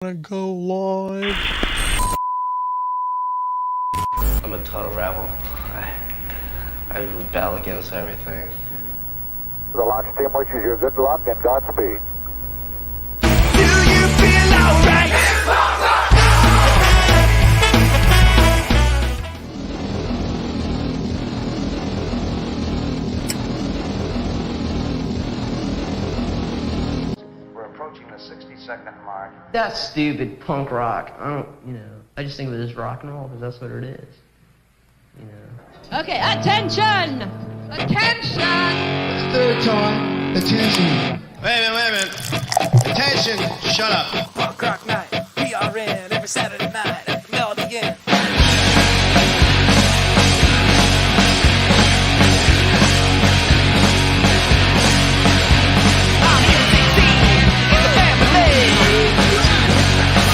Wanna go live? I'm a total rebel. I rebel against everything. The launch team wishes you good luck and Godspeed. Do you feel alright? We're approaching the 60-second mark. That's stupid punk rock. I just think of it as rock and roll because that's what it is. Okay, attention! Attention! Third time, attention. Wait a minute. Attention, shut up. Punkrocknight, PRN, every Saturday night at the Melody Inn. I'm here to see in the family.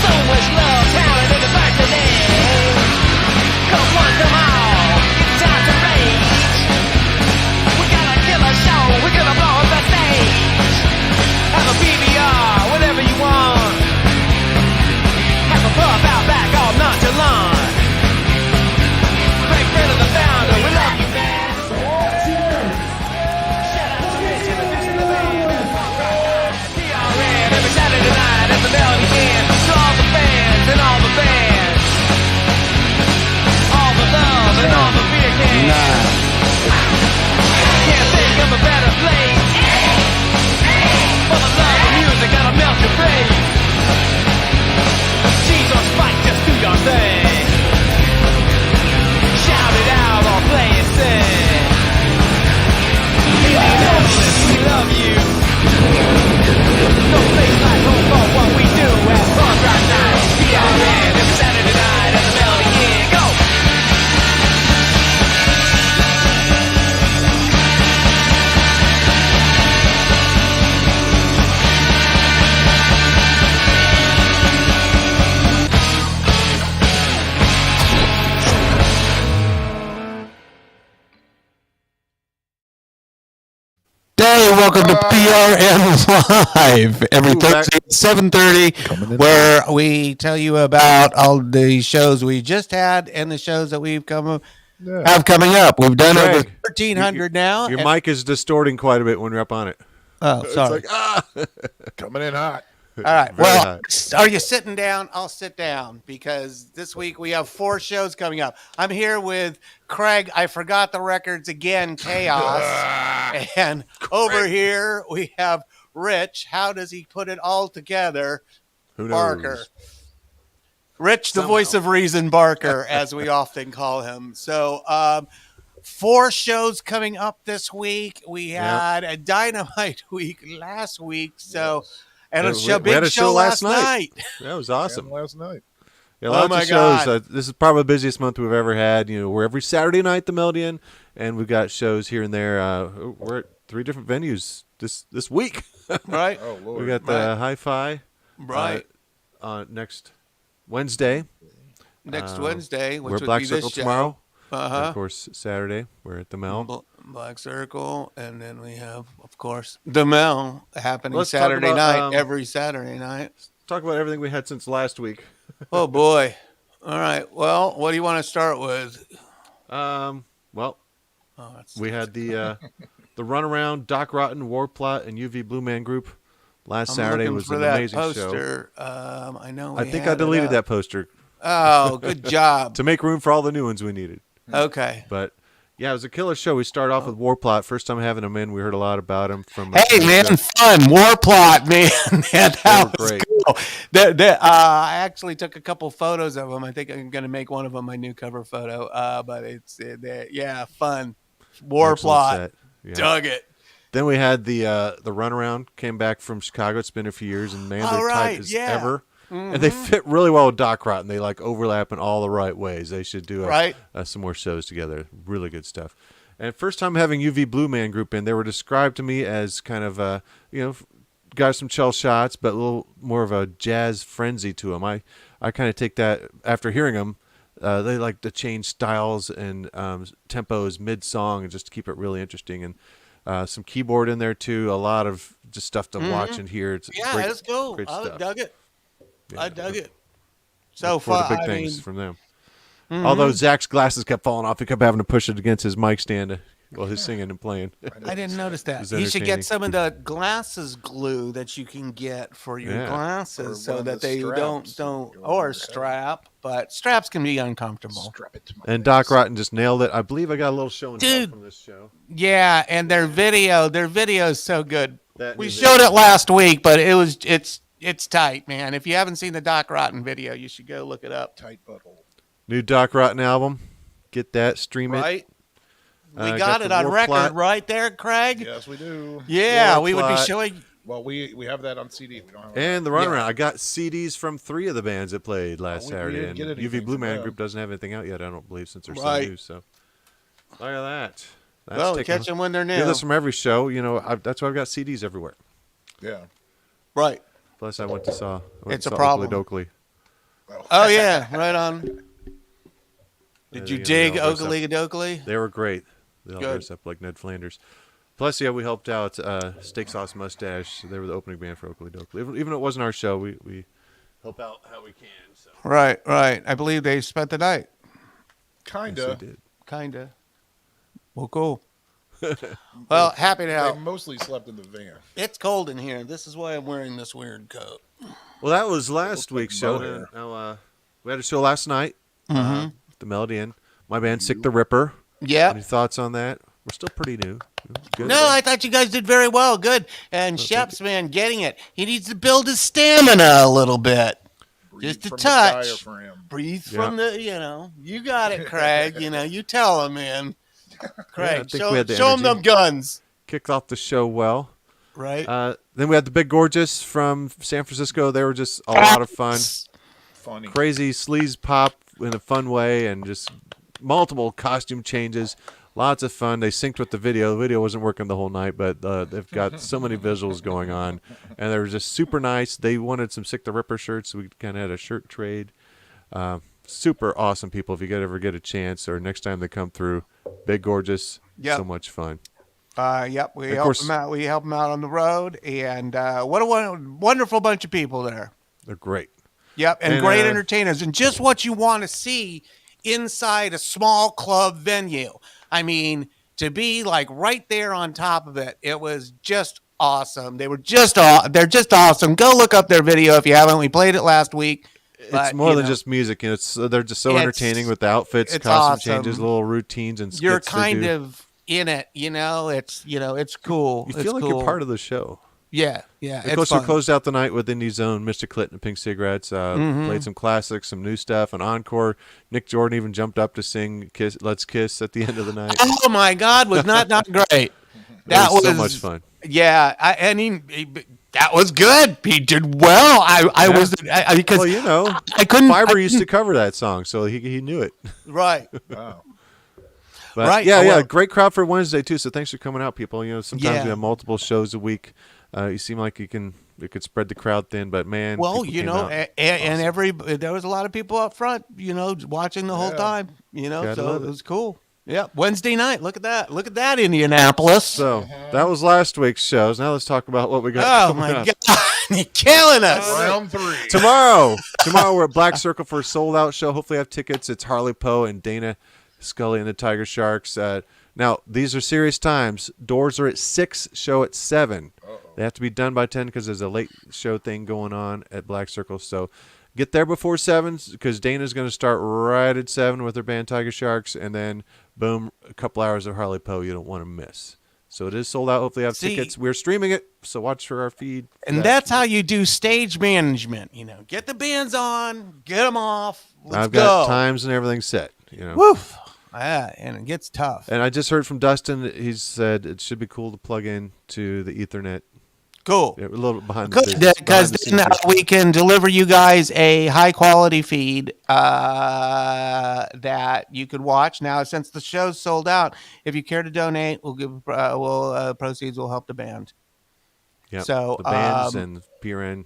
So much love, talent, and diversity. Come one, come all, it's time to rage. We got a killer show, we're gonna blow up the stage. Have a PBR, whatever you want. Have a pub out back, all nonchalant. Great friend of the founder, we love you, man. Shout out to Rich, introducing the band. PRN, every Saturday night at the Melody Inn. To all the fans and all the bands. All the love and all the beer cans. Can't think of a better place. For the love of music that'll melt your brain. Cheese on spike, just do your thing. Shout it out or play it sing. Indianapolis, we love you. No place like home for what we do at Punk Rock Night. PRN every Saturday night at the Melody Inn. Go! Hey, welcome to PRN Live every Thursday at 7:30, where we tell you about all the shows we just had and the shows that we've have coming up. We've done over 1,300 now. Your mic is distorting quite a bit when you're up on it. Oh, sorry. It's like, Coming in hot. All right. Very Well, hot. are you sitting down? I'll sit down because this week we have 4 shows coming up. I'm here with Craig. I forgot the records again, Kaös. And over here we have Rich. How does he put it all together? Who knows? Barker. Rich, the voice of reason, Barker, as we often call him. So, 4 shows coming up this week. We had a dynamite week last week. So, and a big show last night. That was awesome. Last night. Yeah, lots of shows. This is probably the busiest month we've ever had. We're every Saturday night at the Melody Inn, and we've got shows here and there. We're at 3 different venues this week. Right. Oh, Lord. We got the Hi-Fi Right. next Wednesday. Next Wednesday, which We're at would Black be Circle this show. tomorrow. Uh-huh. And of course, Saturday we're at the Mel. Black Circle, and then we have, of course, the Mel happening Let's talk Saturday about, night, every Saturday night. Talk about everything we had since last week. Oh, boy. All right. Well, what do you want to start with? Well, that's we had the Runaround, Doc Rotten, War Plot, and UV Blue Man Group. Last Saturday was an amazing poster. show. I know. I think I deleted that poster Oh, good job. to make room for all the new ones we needed. Okay. But yeah, it was a killer show. We started off with War Plot. First time having him in. We heard a lot about him from. Hey, man, fun. War Plot, man. That was great. cool. I actually took a couple photos of them. I think I'm going to make one of them my new cover photo. But it's, fun. War Excellent Plot. set. Yeah. Dug it. Then we had the Runaround. Came back from Chicago. It's been a few years, and man, they're tight as ever. And they fit really well with Doc Rotten. They overlap in all the right ways. They should do some more shows together. Really good stuff. And first time having UV Blue Man Group in, they were described to me as kind of got some chill shots, but a little more of a jazz frenzy to them. I kind of take that after hearing them. They like to change styles and tempos mid-song and just to keep it really interesting. And some keyboard in there too. A lot of just stuff to watch and hear. It's great, let's go. great I stuff. dug it. Yeah. I dug it. So for the fun. big things from them. Although Zach's glasses kept falling off, he kept having to push it against his mic stand while he's singing and playing. I didn't notice that. You should entertaining. get some of the glasses glue that you can get for your glasses, so that they don't or strap. But straps can be uncomfortable. Strap it to my And face. Doc Rotten just nailed it. I believe I got a little show and tell Dude. from this show. Yeah, and their video is so good. That We new showed it last week, but it's tight, man. If you haven't seen the Doc Rotten video, you should go look it up. Tight butthole. New Doc Rotten album. Get that, stream it. Right? We got got the it on war record plot. right there, Craig. Yes, we do. Yeah, War we would be plot. showing. Well, we have that on CD. We don't have And the runaround. I got CDs from 3 of the bands that played last we Saturday. didn't And get anything UV Blue from Man them. Group doesn't have anything out yet, I don't believe, since they're Right. so new. So look at that. That's Well, taking- catch them when they're new. Do this from every show. You know, that's why I've got CDs everywhere. Yeah. Right. Plus, I went to saw. It's a problem. Oakley. Oh yeah, right on. Did you Yeah, dig they all dress Oakley Dokley? They were great. They all Good. dressed up like Ned Flanders. Plus, yeah, we helped out Steak Sauce Mustache. They were the opening band for Oakley Dokley. Even though it wasn't our show, we help out how we can. So. Right. I believe they spent the night. Kinda. Yes, we did. Kinda. Well, cool. Well, happy They now. mostly slept in the van. It's cold in here. This is why I'm wearing this weird coat. Well, that was last week's show. motor. Now, we had a show last night. The Melody Inn. My band, Sick the Ripper. Yeah. Any thoughts on that? We're still pretty new. Good. No, I thought you guys did very well. Good. And Shep's man getting it. He needs to build his stamina a little bit. Breathe Just a from the touch. diaphragm. Breathe Yeah. from you got it, Craig. You tell him, man. Craig, think show we had the him energy. them guns. Kicked off the show well. Right? Then we had the Big Gorgeous from San Francisco. They were just a lot of fun. Funny. Crazy sleaze pop in a fun way, and just multiple costume changes. Lots of fun. They synced with the video. The video wasn't working the whole night, but they've got so many visuals going on, and they were just super nice. They wanted some Sick the Ripper shirts, so we kind of had a shirt trade. Super awesome people. If you ever get a chance, or next time they come through, Big Gorgeous. Yep. So much fun. Yep. We Of help course- them out. We help them out on the road, and what a wonderful bunch of people there. They're great. Yep, and And, great entertainers, and just what you want to see inside a small club venue. I mean, to be like right there on top of it, it was just awesome. They're just awesome. Go look up their video if you haven't. We played it last week. It's more than just music. They're just so entertaining with the outfits, it's costume awesome. changes, little routines, and skits. You're they kind do. of in it, it's cool. You feel like you're part of the show. Yeah. Of It's course, fun. we closed out the night with Indie's own Mr. Clinton and Pink Cigarettes. Played some classics, some new stuff, an encore. Nick Jordan even jumped up to sing "Let's Kiss" at the end of the night. Oh my God, was not great. That was so much fun. Yeah, that was good. He did well. I was because Well, I couldn't. Fiverr used to cover that song, so he knew it. Right. Wow. But Right. Yeah, Oh, well. great crowd for Wednesday too. So thanks for coming out, people. Sometimes Yeah. we have multiple shows a week. You seem like you could spread the crowd thin, but man, Well, people came out. and there was a lot of people up front, watching the whole time, Gotta so love it it. was cool. Yeah, Wednesday night. Look at that, Indianapolis. So that was last week's shows. Now let's talk about what we got. Oh coming my up. God, you're killing us. Round 3. Tomorrow we're at Black Circle for a sold out show. Hopefully I have tickets. It's Harley Poe and Dana Scully and the Tiger Sharks. Now these are serious times. Doors are at 6, show at 7. They have to be done by 10 because there's a late show thing going on at Black Circle. So get there before 7 because Dana's going to start right at 7 with her band Tiger Sharks, and then boom, a couple hours of Harley Poe you don't want to miss. So it is sold out. Hopefully I have tickets. We're streaming it, so watch for our feed. And that's how you do stage management. Get the bands on, get them off. Let's I've go. got times and everything set. Woof. Yeah, and it gets tough. And I just heard from Dustin. He said it should be cool to plug in to the Ethernet. Cool. Yeah, a little bit behind the Good, business, because behind the then scenes. we can deliver you guys a high quality feed that you could watch. Now, since the show's sold out, if you care to donate, we'll give proceeds will help the band. Yep. So, the bands and PRN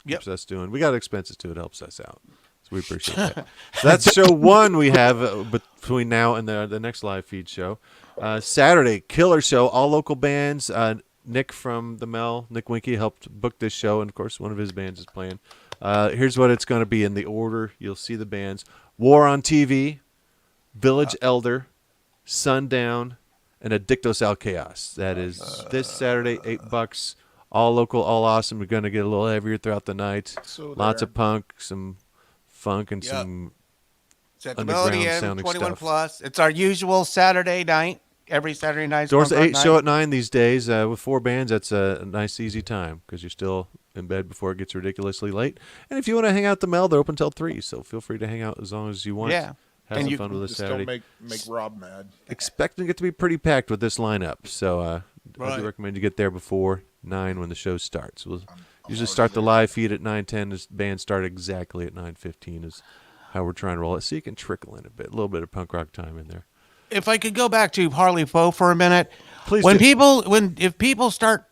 keeps Yep. us doing. We got expenses too. It helps us out. So we appreciate that. So that's show 1 we have between now and the next live feed show. Saturday, killer show, all local bands. Nick from the Mel, Nick Winky, helped book this show, and of course one of his bands is playing. Here's what it's going to be in the order. You'll see the bands. War on TV, Village Elder, Sundown, and Adictös al Kaös. That is this Saturday, $8. All local, all awesome. We're going to get a little heavier throughout the night. Lots of punk, some funk, and some it's at the underground Melody sounding 21 stuff. plus. It's our usual Saturday night. Every Saturday night. Doors at 8, show at 9 these days. With 4 bands, that's a nice, easy time because you're still in bed before it gets ridiculously late. And if you want to hang out at the Mel, they're open till 3, so feel free to hang out as long as you want. Yeah. Have some fun with this Saturday. Don't make Rob mad. Expecting it to be pretty packed with this lineup, so I do recommend you get there before 9 when the show starts. We'll usually start the live feed at 9:10. This band start exactly at 9:15 is how we're trying to roll it, so you can trickle in a little bit of punk rock time in there. If I could go back to Harley Foe for a minute, please. If people start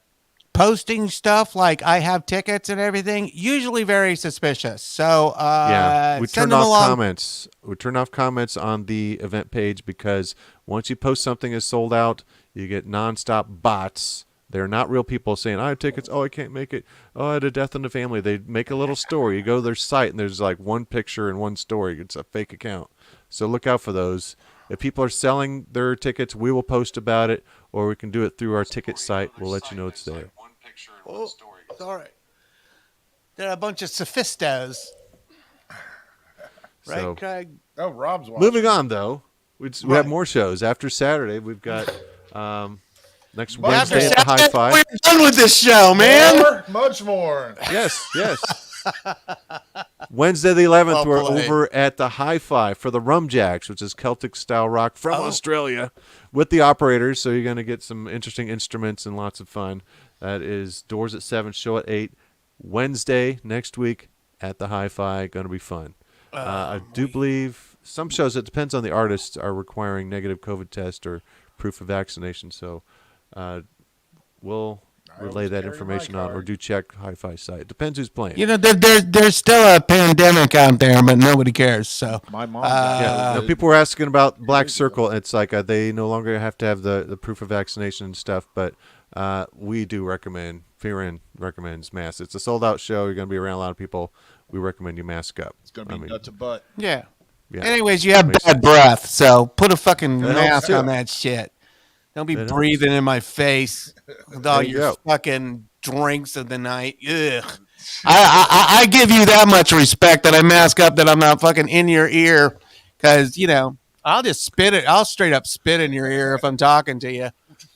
posting stuff like I have tickets and everything, usually very suspicious. So we turn off comments. We turn off comments on the event page because once you post something is sold out, you get nonstop bots. They're not real people saying, I have tickets. Oh, I can't make it. Oh, I had a death in the family. They make a little story. You go to their site, and there's like one picture and one story. It's a fake account. So look out for those. If people are selling their tickets, we will post about it, or we can do it through our ticket site. We'll let you know it's there. Oh, sorry. They're a bunch of sophistos. Right, So, Craig? Oh, Rob's watching. Moving on, though. We have more shows. After Saturday, we've got next Wednesday at the Hi-Fi. We're done with this show, man. Much more. Yes. Wednesday the 11th, we're over at the Hi-Fi for the Rumjacks, which is Celtic-style rock from Australia, with the operators, so you're going to get some interesting instruments and lots of fun. That is doors at 7, show at 8. Wednesday next week at the Hi-Fi, going to be fun. I do believe some shows, it depends on the artist, are requiring negative COVID test or proof of vaccination, so we'll relay that information on, or do check Hi-Fi site. Depends who's playing. You know, there's still a pandemic out there, but nobody cares. So my mom. People were asking about Black Circle. It's like they no longer have to have the proof of vaccination and stuff, but we do recommend. PRN recommends masks. It's a sold out show. You're going to be around a lot of people. We recommend you mask up. It's going to be nut to butt. Yeah. Anyways, you have bad breath, so put a fucking mask too. on that shit. Don't be breathing in my face with all your fucking drinks of the night. Ugh. I give you that much respect that I mask up, that I'm not fucking in your ear, because, you know, I'll just spit it. I'll straight up spit in your ear if I'm talking to you.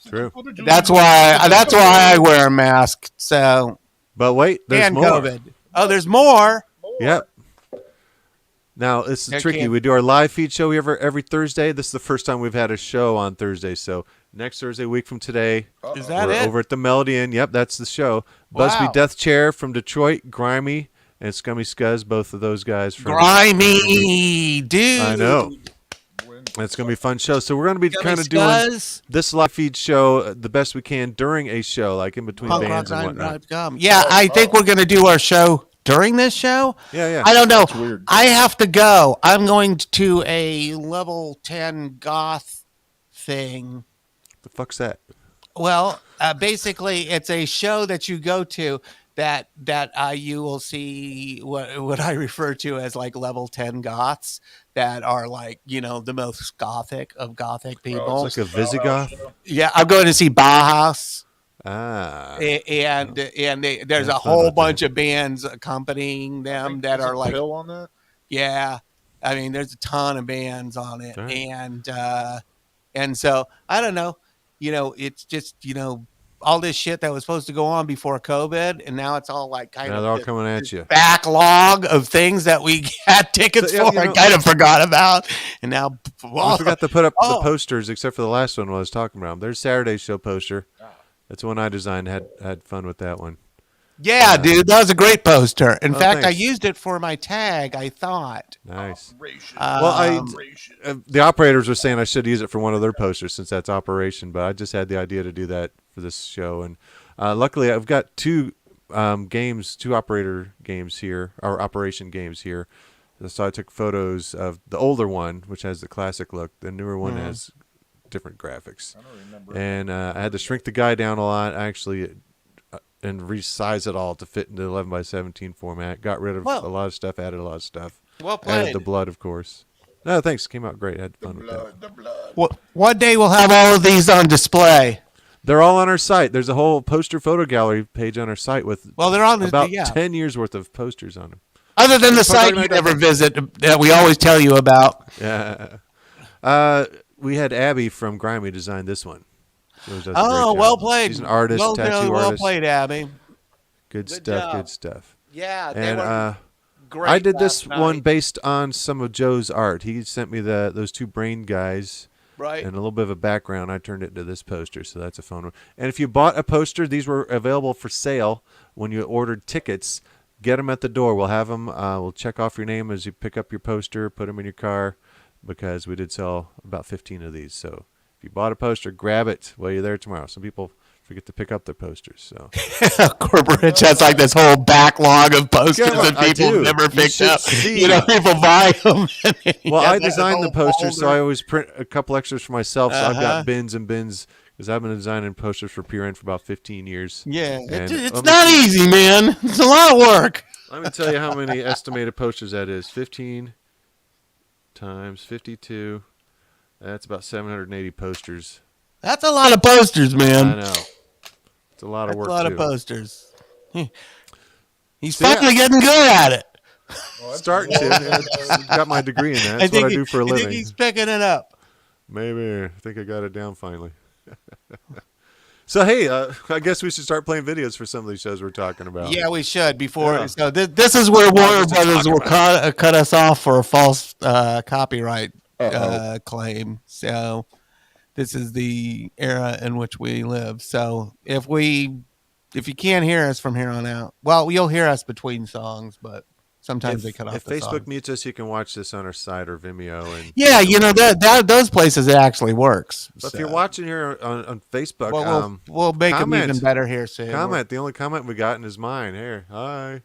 True. That's why I wear a mask. So, but wait, there's more. COVID. Oh, there's more. Yep. Now, this is tricky. We do our live feed show every Thursday. This is the first time we've had a show on Thursday. So next Thursday, a week from today, is that we're it? over at the Melody Inn. Yep, that's the show. Busby Death Chair from Detroit, Grimey, and Scummie Skuzz, both of those guys. Grimey, dude. I know. It's going to be a fun show. So we're going to be kind of doing this live feed show the best we can during a show, like in between bands and whatnot. Yeah, I think we're going to do our show during this show. Yeah. I don't know. That's weird. I have to go. I'm going to a level 10 goth thing. The fuck's that? Well, basically, it's a show that you go to that you will see what I refer to as like level 10 goths that are like, you know, the most gothic of gothic people. It's like a Visigoth? Yeah, I'm going to see Bauhaus. And there's a whole bunch of bands accompanying them that are like Bill on that. Yeah, I mean, there's a ton of bands on it, and so I don't know, you know, it's just, you know, all this shit that was supposed to go on before COVID, and now it's all like kind of they're all coming at you. Backlog of things that we had tickets for and kind of forgot about, and now we forgot to put up the posters, except for the last one I was talking about. There's Saturday's show poster. That's one I designed. Had fun with that one. Yeah, dude, that was a great poster. In fact, thanks. I used it for my tag, I thought. Nice. The operators were saying I should use it for one of their posters since that's Operation, but I just had the idea to do that for this show. And luckily, I've got two operator games here, or Operation games here. So I took photos of the older one, which has the classic look. The newer one has different graphics. I don't remember. And I had to shrink the guy down a lot. I actually and resize it all to fit into the 11x17 format. Got rid of a lot of stuff, added a lot of stuff. Well played. Added the blood, of course. No, thanks. Came out great. I had fun with that. Well, one day we'll have all of these on display. They're all on our site. There's a whole poster photo gallery page on our site with they're on about 10 years worth of posters on them. Other than the site you never visit that we always tell you about. Yeah. We had Abby from Grimey design this one. Well played. She's an artist, tattoo artist. Well played, Abby. Good stuff. Good stuff. Yeah, and were great. I did this one based on some of Joe's art. He sent me those two brain guys. Right. And a little bit of a background. I turned it into this poster, so that's a fun one. And if you bought a poster, these were available for sale when you ordered tickets. Get them at the door. We'll have them. We'll check off your name as you pick up your poster, put them in your car, because we did sell about 15 of these. So if you bought a poster, grab it while you're there tomorrow. Some people forget to pick up their posters. So Corporate has like this whole backlog of posters that people never picked up. People buy them. Well, I designed the posters, so I always print a couple extras for myself. So I've got bins and bins because I've been designing posters for PRN for about 15 years. Yeah, it's not easy, man. It's a lot of work. Let me tell you how many estimated posters that is. 15 times 52. That's about 780 posters. That's a lot of posters, man. I know. It's a lot of work, a lot too. of posters. He's finally getting good at it. Starting to. Got my degree in that. That's what I do for a living. I think he's picking it up. Maybe. I think I got it down finally. So, hey, I guess we should start playing videos for some of these shows we're talking about. Yeah, we should. So this is where Warner Brothers will cut us off for a false copyright claim. So this is the era in which we live. So if you can't hear us from here on out, well, you'll hear us between songs, but sometimes they cut off the Facebook songs. mutes us, you can watch this on our site or Vimeo. And yeah, those places it actually works. But if you're watching here on Facebook, we'll make them even better here soon. The only comment we gotten is mine. Here, hi.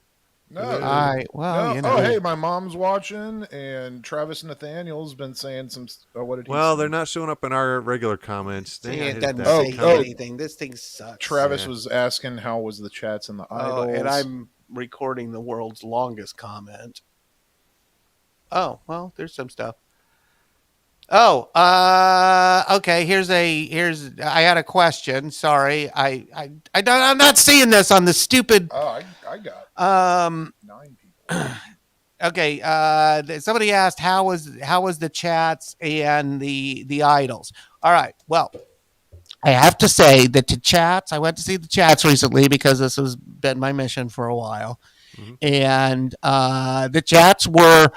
No. Hi. Well, no. Oh, hey, my mom's watching, and Travis Nathaniel's been saying some. What did he say? They're not showing up in our regular comments. It doesn't say anything. This thing sucks. Travis was asking how was the chats and the idols. And I'm recording the world's longest comment. Oh, well, there's some stuff. Oh, okay. I had a question. Sorry, I'm not seeing this on the stupid. Oh, I got 9 people. Okay. Somebody asked how was the chats and the idols. All right. Well, I have to say that the chats. I went to see the chats recently because this has been my mission for a while, and the chats were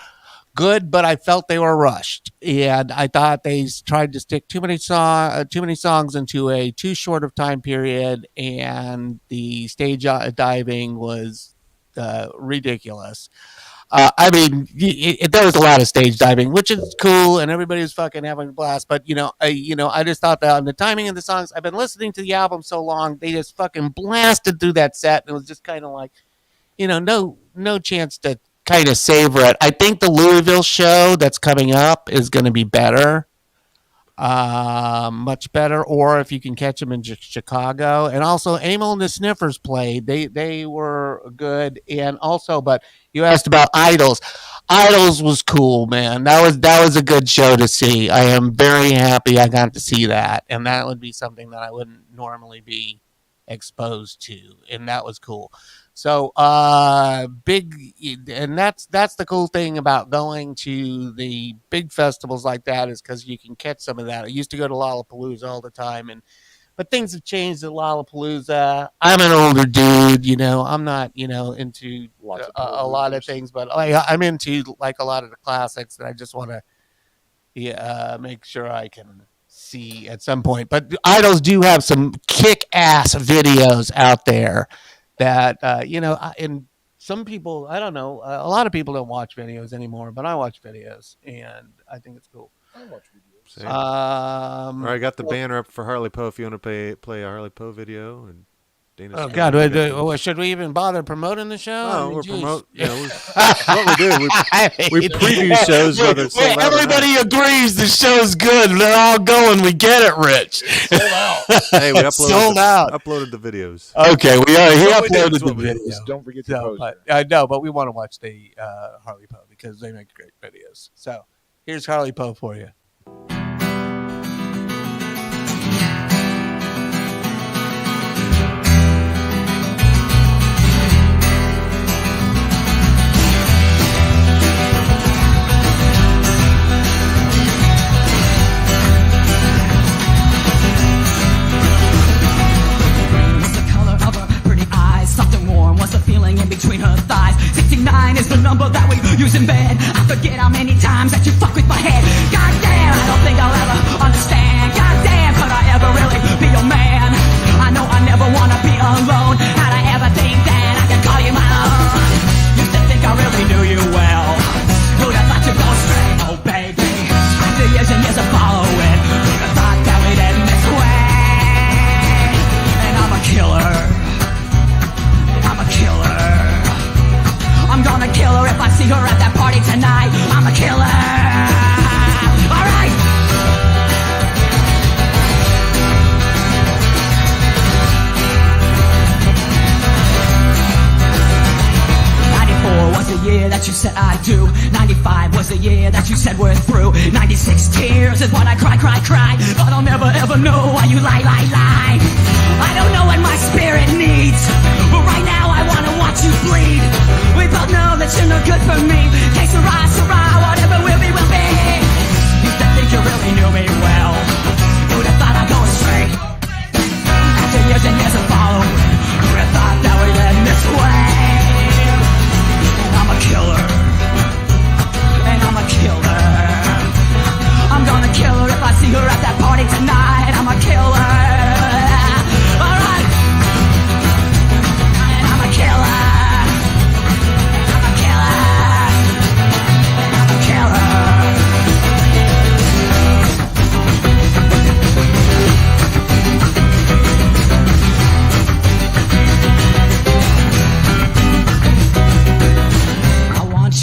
good, but I felt they were rushed, and I thought they tried to stick too many songs into a too short of time period, and the stage diving was ridiculous. I mean, there was a lot of stage diving, which is cool, and everybody was fucking having a blast. But I just thought that on the timing of the songs, I've been listening to the album so long, they just fucking blasted through that set, and it was just kind of like, no chance to kind of savor it. I think the Louisville show that's coming up is going to be better, much better. Or if you can catch them in Chicago, and also Emil and the Sniffers played. They were good, and also, but you asked about Idols. Idols was cool, man. That was a good show to see. I am very happy I got to see that, and that would be something that I wouldn't normally be exposed to, and that was cool. So big, and that's the cool thing about going to the big festivals like that, is because you can catch some of that. I used to go to Lollapalooza all the time, but things have changed at Lollapalooza. I'm an older dude, I'm not, into a lot of things, but I'm into like a lot of the classics that I just want to make sure I can see at some point. But Idols do have some kick-ass videos out there that, and some people, I don't know, a lot of people don't watch videos anymore, but I watch videos, and I think it's cool. I watch videos. All right, I got the banner up for Harley Poe if you want to play a Harley Poe video. And Oh God! Should we even bother promoting the show? Oh, we're promoting. What we do, we preview shows. Everybody agrees the show's good. They're all going. We get it, Rich. Sold out. Hey, we uploaded the videos. Okay, we are. He uploaded the videos. Don't forget to post it. No, but we want to watch the Harley Poe because they make great videos. So here's Harley Poe for you. Between her thighs, 69 is the number that we use in bed. I forget how many times that you fuck with my head. Goddamn, I don't think I'll ever understand. Goddamn, could I ever really be your man? I know I never wanna be alone. How'd I ever think that I could call you my own? Used to think I really knew you well. Who'd have thought you'd go straight? Oh baby, after years and years of following, who'd have thought that we'd end this way? And I'm a killer. I'm a killer. I'm gonna kill her if I see her at that party tonight. I'm a killer. All right. Was the year that you said I do. 95 was the year that you said we're through. 96 tears is what I cry. But I'll never ever know why you lie. I don't know what my spirit needs, but right now I wanna watch you bleed. We both know that you're no good for me. Que sera, whatever will be. Used to think you really knew me well. Who'd have thought I'd go straight? After years and years of following, who'd have thought that we'd end this way? I'm a killer, and I'm a killer. I'm gonna kill her if I see her at that party tonight. I'm a killer. All right, and I'm a killer. I'm a killer. I'm a killer.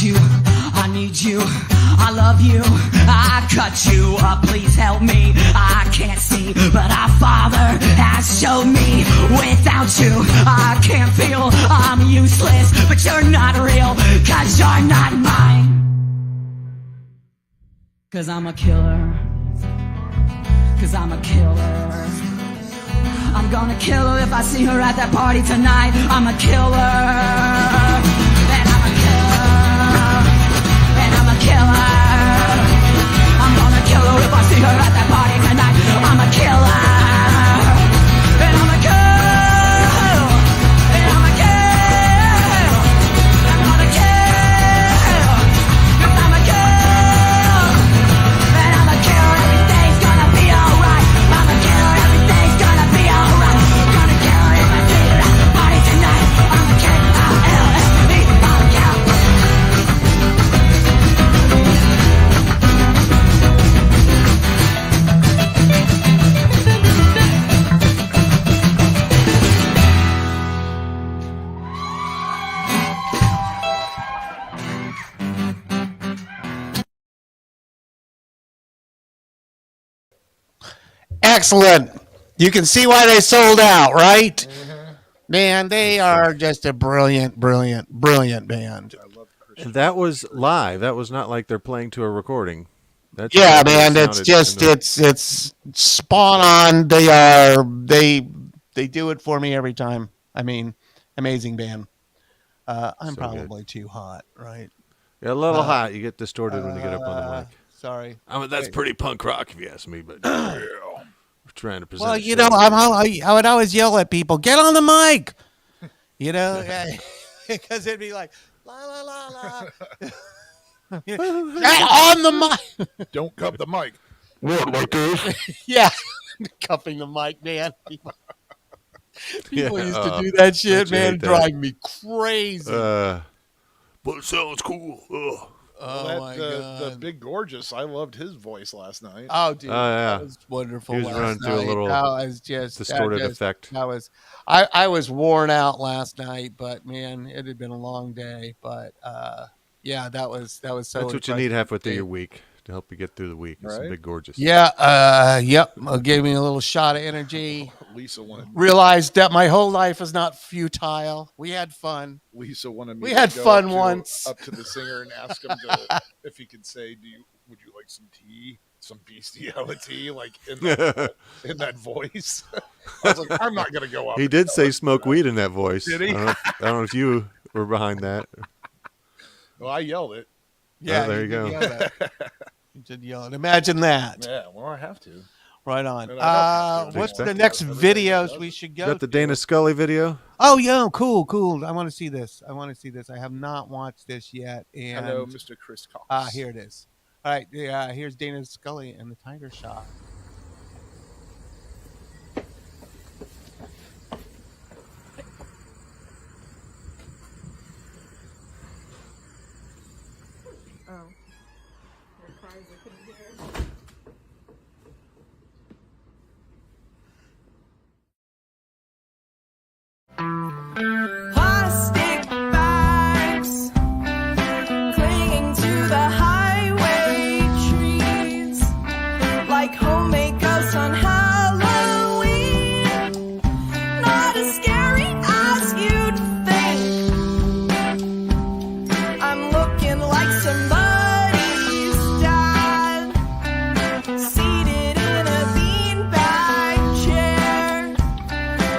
You, I need you, I love you, I cut you up, please help me. I can't see, but our Father has shown me. Without you, I can't feel, I'm useless, but you're not real, cause you're not mine. Cause I'm a killer, cause I'm a killer. I'm gonna kill her if I see her at that party tonight. I'm a killer. Killer. I'm gonna kill her if I see her at that party tonight. I'm a killer. And I'm a kill. And I'm a kill. I'm gonna kill. And I'm a kill. And I'm a killer. Everything's gonna be alright. I'm a killer. Everything's gonna be alright. I'm gonna kill her if I see her at the party tonight. I'm a killer. Excellent. You can see why they sold out, right? Mm-hmm. Man, they are just a brilliant band. And that was live. That was not like they're playing to a recording. That's man. It's just it's spawn on. They do it for me every time. I mean, amazing band. I'm so probably good. Too hot, right? You're a little hot. You get distorted when you get up on the mic. Sorry. I mean, that's pretty punk rock if you ask me, but we're trying to present. Well, you know, I would always yell at people, "Get on the mic," you know, because it'd be like, "La la la la." Get on the mic. Don't cup the mic. What, like this? Yeah, cupping the mic, man. People used to do that shit, man. Driving me crazy. But it sounds cool. The Big Gorgeous. I loved his voice last night. Oh, dude, that was wonderful. He was running through a little distorted effect. I was worn out last night, but man, it had been a long day. But yeah, that was so. That's what you need halfway through your week to help you get through the week. Right? Some Big Gorgeous. Yeah. Yep. Gave me a little shot of energy. Lisa realized that my whole life is not futile. We had fun. Lisa wanted me. We had fun once. Up to the singer and ask him if he could say, would you like some tea? Some bestiality, like in that voice. I was like, I'm not gonna go up. He did say smoke weed in that voice. Did he? I don't know if you were behind that. Well, I yelled it. Yeah, there you go. You did yell it. Imagine that. Yeah, well, I have to. Right on. What's the next videos we should go? Got the Dana Skully video? Oh, yeah, cool. I want to see this. I have not watched this yet. And hello, Mr. Chris Cox. Here it is. All right, here's Dana Skully and the tiger shot. Plastic bags clinging to the highway trees, like homemade ghosts on Halloween. Not as scary as you'd think. I'm looking like somebody's dad, seated in a beanbag chair.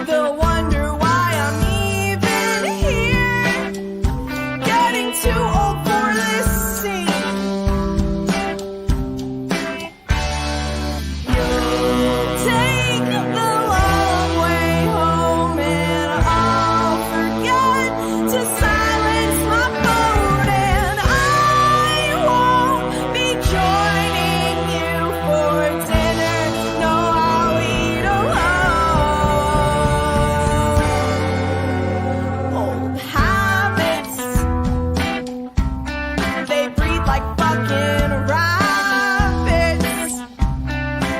They'll wonder why I'm even here, getting too old for this scene. You'll take the long way home and I'll forget to silence my phone, and I won't be joining you for dinner. No, I'll eat alone. Old habits, they breed like fucking rabbits.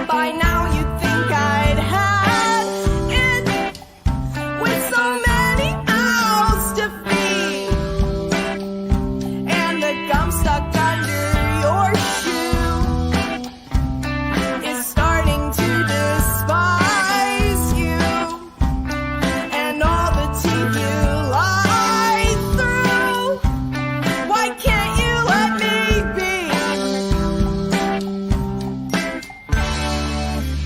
By now you'd think I'd had it, with so many mouths to feed, and the gum stuck under your shoe is starting to despise you, and all the teeth you lie through. Why can't you let me be?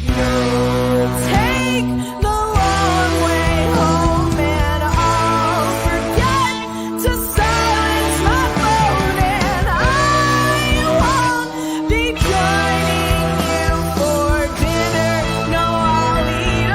You'll take the long way home and I'll forget to silence my phone, and I won't be joining you for dinner. No, I'll eat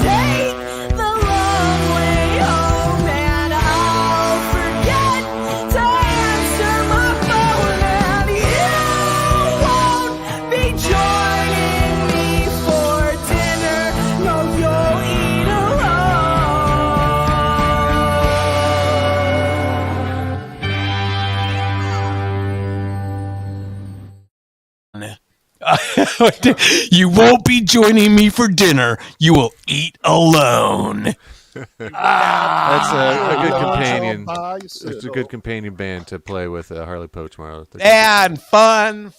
Take the long way home and I'll forget to answer my phone, and you won't be joining me for dinner. No, you'll eat alone. You won't be joining me for dinner. You will eat alone. That's a good companion. It's a good companion band to play with Harley Poe tomorrow. And fun.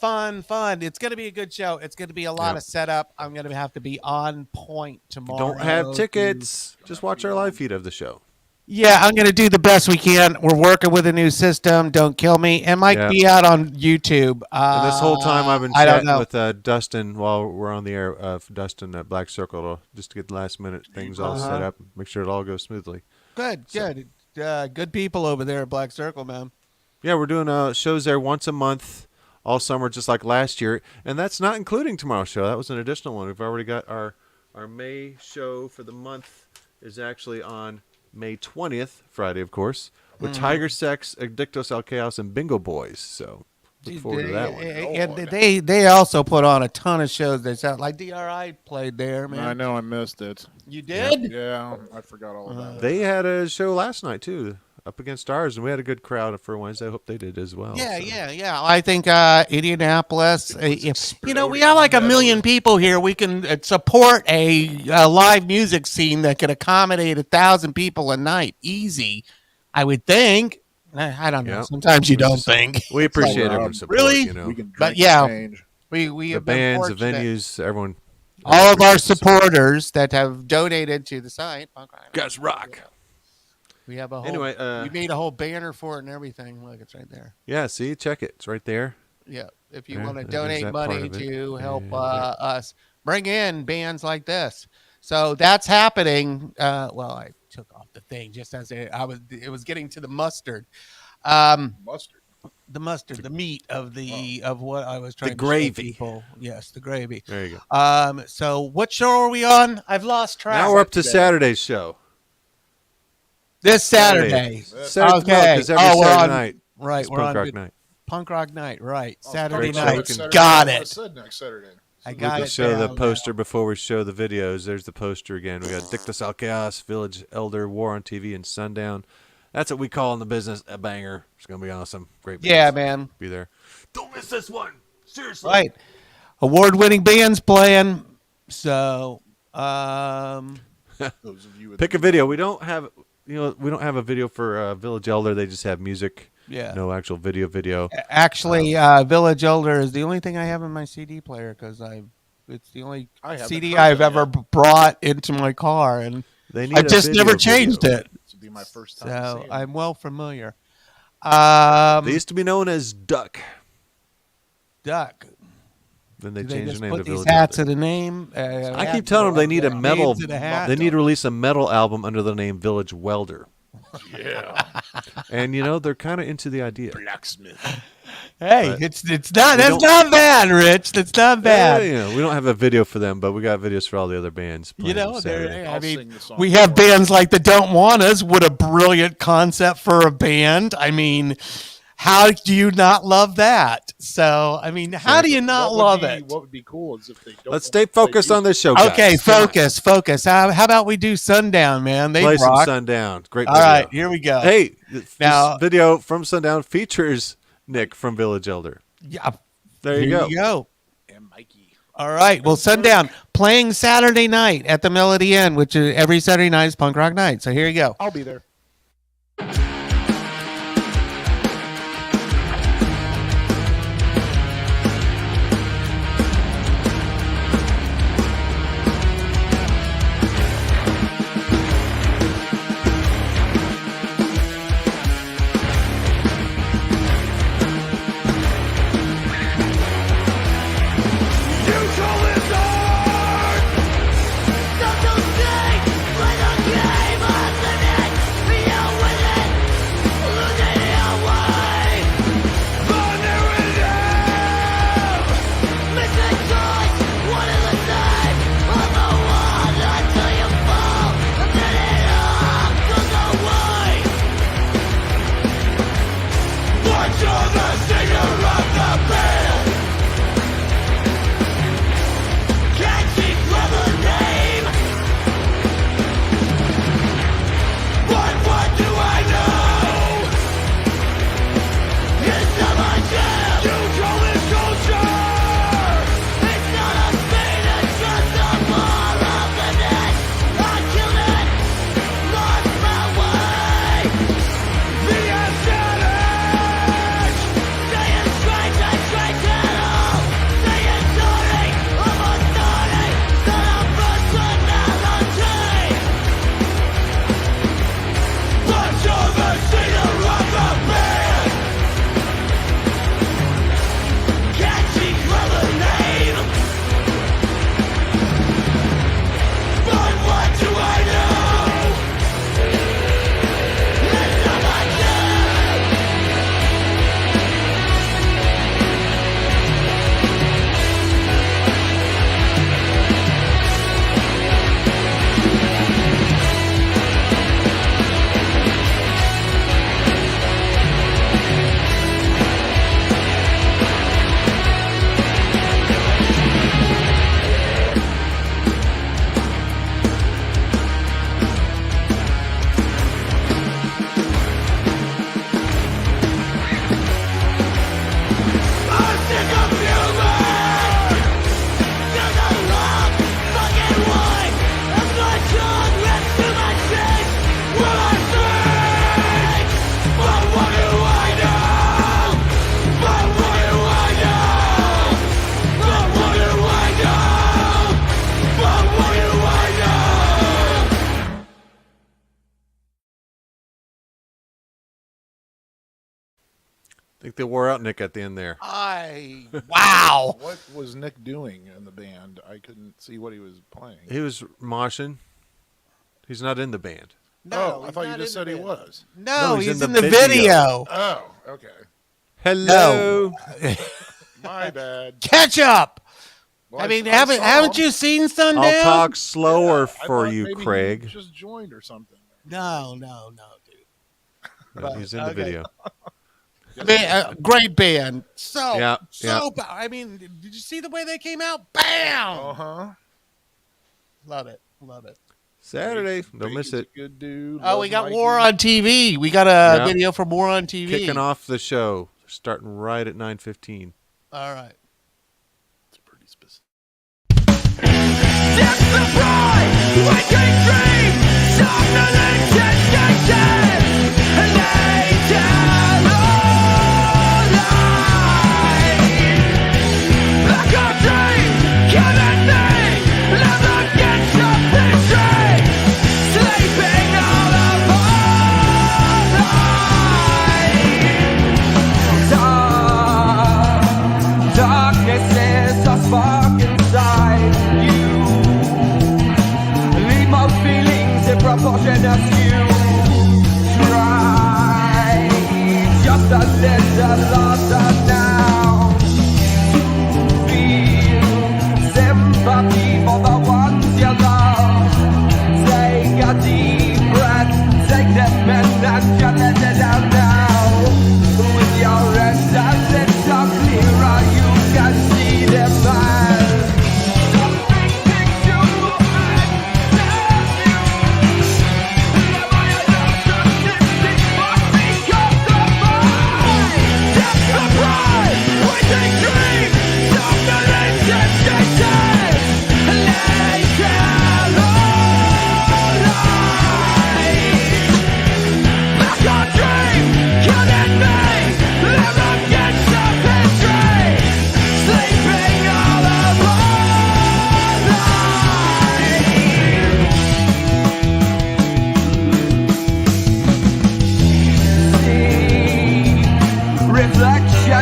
It's going to be a good show. It's going to be a lot of setup. I'm going to have to be on point tomorrow. Don't have tickets. Just watch our live feed of the show. Yeah, I'm going to do the best we can. We're working with a new system. Don't kill me. It might be out on YouTube. And this whole time I've been chatting with Dustin while we're on the air. Dustin at Black Circle, just to get the last minute things all set up, make sure it all goes smoothly. Good. Good people over there at Black Circle, man. Yeah, we're doing shows there once a month all summer, just like last year. And that's not including tomorrow's show. That was an additional one. We've already got our May show for the month is actually on May 20th, Friday, of course, with Tiger Sex, Adictös, Kaös, and Bingo Boys. So look forward to that one. And they also put on a ton of shows. They sound like DRI played there, man. I know I missed it. You did? Yeah, I forgot all about it. They had a show last night, too, up against ours, and we had a good crowd for Wednesday. I hope they did as well. Yeah. I think Indianapolis, we have like 1 million people here. We can support a live music scene that could accommodate 1,000 people a night. Easy, I would think. I don't know. Sometimes you don't think. We appreciate everyone's support. Really? But yeah, we the have been bands, the fortunate. venues, everyone. All of our supporters that have donated to the site. Guys rock. We have a whole, anyway. We made a whole banner for it and everything. Look, it's right there. Yeah, see, check it. It's right there. Yeah, if you want to donate money to help us bring in bands like this, so that's happening. I took off the thing just as it was getting to the mustard. The mustard, the meat of what I was trying to gravy. show people. Yes, the gravy. There you go. So what show are we on? I've lost track. Now we're up to Saturday's show. This Saturday. Saturday, okay. Because every Saturday night. Right, we're Punk on Rock Night. Punk Rock Night, right. Saturday great night. show. Got it. I said next Saturday. I got we it. Show the poster before we show the videos. There's the poster again. We got Adictös, Kaös, Village Elder, War on TV, and Sundown. That's what we call in the business a banger. It's going to be awesome. Great bands. Yeah, man. Be there. Don't miss this one. Seriously. Right. Award-winning bands playing. So, pick a video. We don't have a video for Village Elder. They just have music. Yeah. No actual video. Actually, Village Elder is the only thing I have in my CD player because it's the only CD I've ever brought into my car, and I just never changed it. This will be my first time. So I'm well familiar. They used to be known as Duck. Then they changed the name to put Village these hats Elder. in a name. I keep telling them they need a metal. They need to release a metal album under the name Village Welder. Yeah. And they're kind of into the idea. Blacksmith. Hey, it's not. That's not bad, Rich. That's not bad. We don't have a video for them, but we got videos for all the other bands. We have bands like the Don't Want Us. What a brilliant concept for a band. I mean, how do you not love that? So, I mean, how do you not love it? What would be cool is if they don't. Let's stay focused on this show, guys. Okay, focus. How about we do Sundown, man? They play rock. some Sundown. Great video. All right, here we go. Hey, this video from Sundown features Nick from Village Elder. Yeah. There you go. And Mikey. All right. Well, Sundown playing Saturday night at the Melody Inn, which is every Saturday night is Punk Rock Night. So here you go. I'll be there. Don't think like a game of limit. I think they wore out Nick at the end there. Wow. What was Nick doing in the band? I couldn't see what he was playing. He was moshing. He's not in the band. No, I thought you just said he was. No, he's in the video. Oh, okay. Hello. No. My bad. Catch up. Well, I mean, haven't you seen Sundown? I'll talk slower for thought you, maybe Craig. He just joined or something. No, dude. No, he's in the video. I mean, great band. I mean, did you see the way they came out? Bam! Uh-huh. Love it. Saturday. Don't miss it. Good dude. Oh, we got War on TV. We got a video from War on TV. Kicking off the show. Starting right at 9:15. All right. It's pretty specific. Proportion as you try, just a little longer now. Feel sympathy for the ones you love. Take a deep breath, take that man and you let it out now. With your hands a little clearer, you can see them as something picture.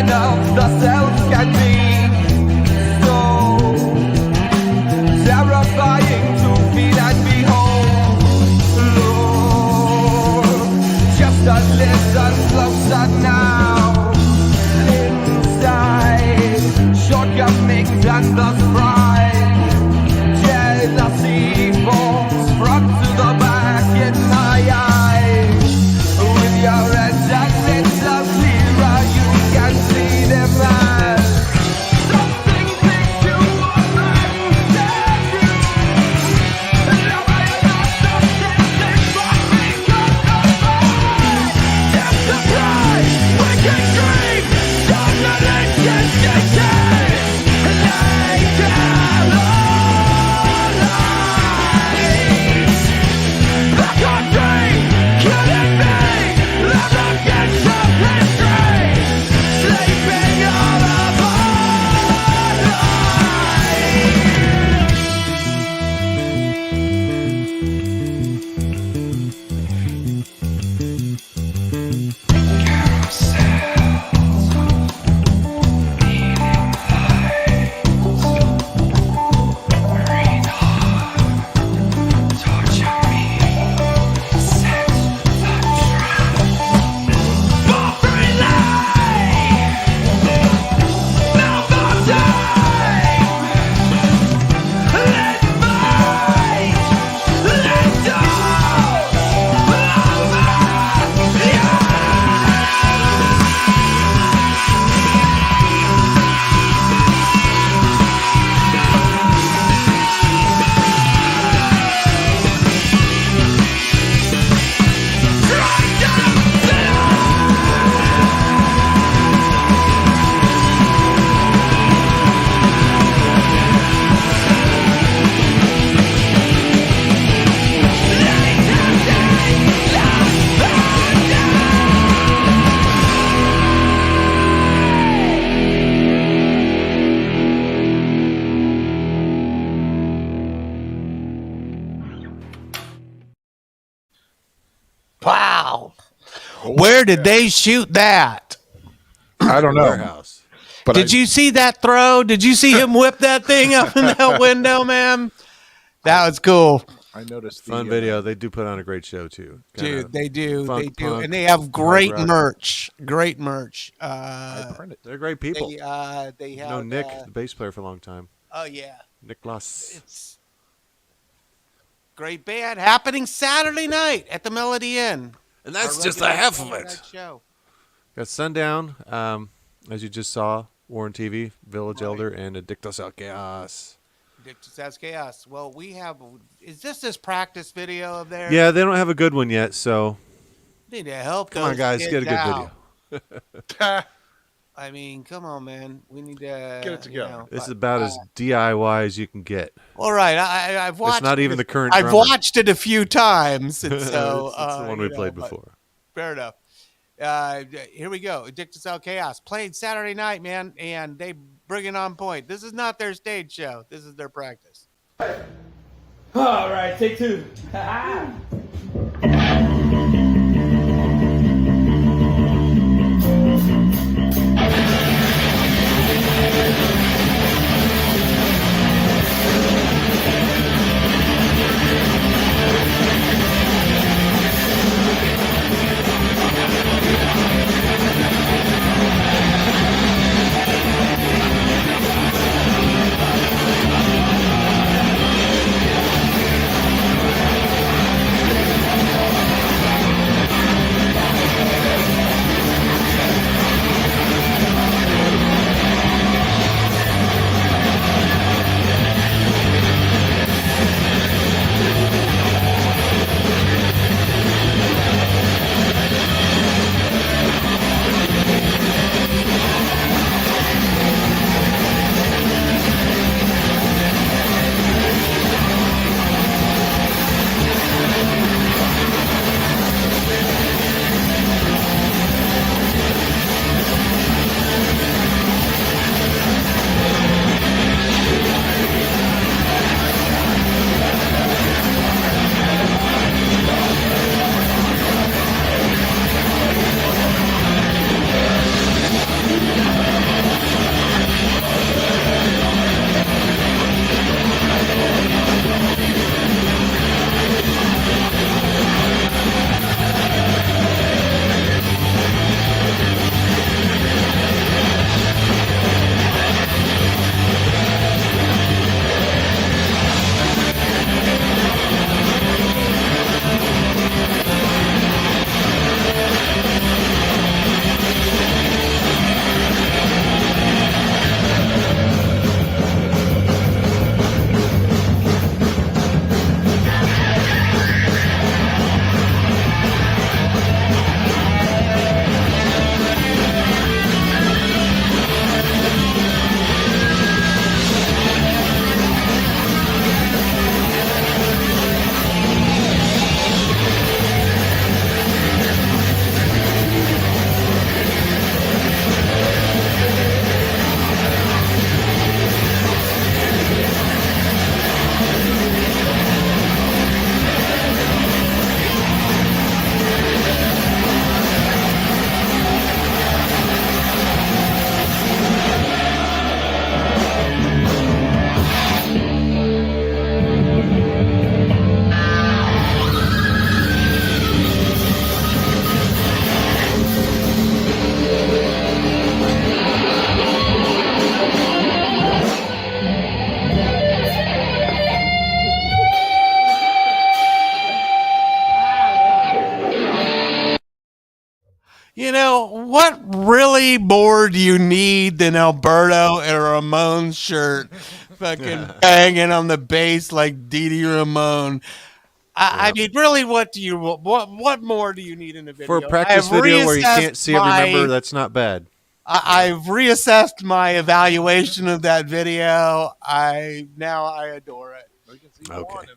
Of the self can be so terrifying to feel and behold. Lord, just a little closer now. Inside, shortcomings and the strife, jealousy falls front to the back in my eyes. With your hands a little clearer, you can see them as something takes you over and takes you. Now I know something takes for me, 'cause of mine. Just surprise, Where did they shoot that? I don't know. Warehouse. But Did you see that throw? Did you see him whip that thing up in that window, man? That was cool. I noticed Fun video. They do put on a great show too. Dude, they do. Funk, They do. punk, And they have great rock. merch. Great merch. They're great people. They have Nick, the bass player for a long time. Oh yeah. Nicholas. It's great band happening Saturday night at the Melody Inn. And that's Our just a regular half of Saturday it. night show. Got Sundown, as you just saw, Warren TV, Village Elder, and Adictös Kaös. Adictös Kaös. Well, we have. Is this practice video of theirs? Yeah, they don't have a good one yet, so Need to help. come on, guys, get a good out. video. I mean, come on, man. We need to Get it together. This is about as DIY as you can get. All right, I've watched. It's not even the current. I've drummer. watched it a few times, and so it's the one we played before. Fair enough. Here we go. Adictös Kaös played Saturday night, man, and they bring it on point. This is not their stage show. This is their practice. All right, take two. You know, what really more do you need than Alberto and Ramon's shirt fucking banging on the bass like Dee Dee Ramone? I mean, really, what more do you need in a video? For a practice video where you can't see every member, that's not bad. I've reassessed my evaluation of that video. Now I adore it. Okay.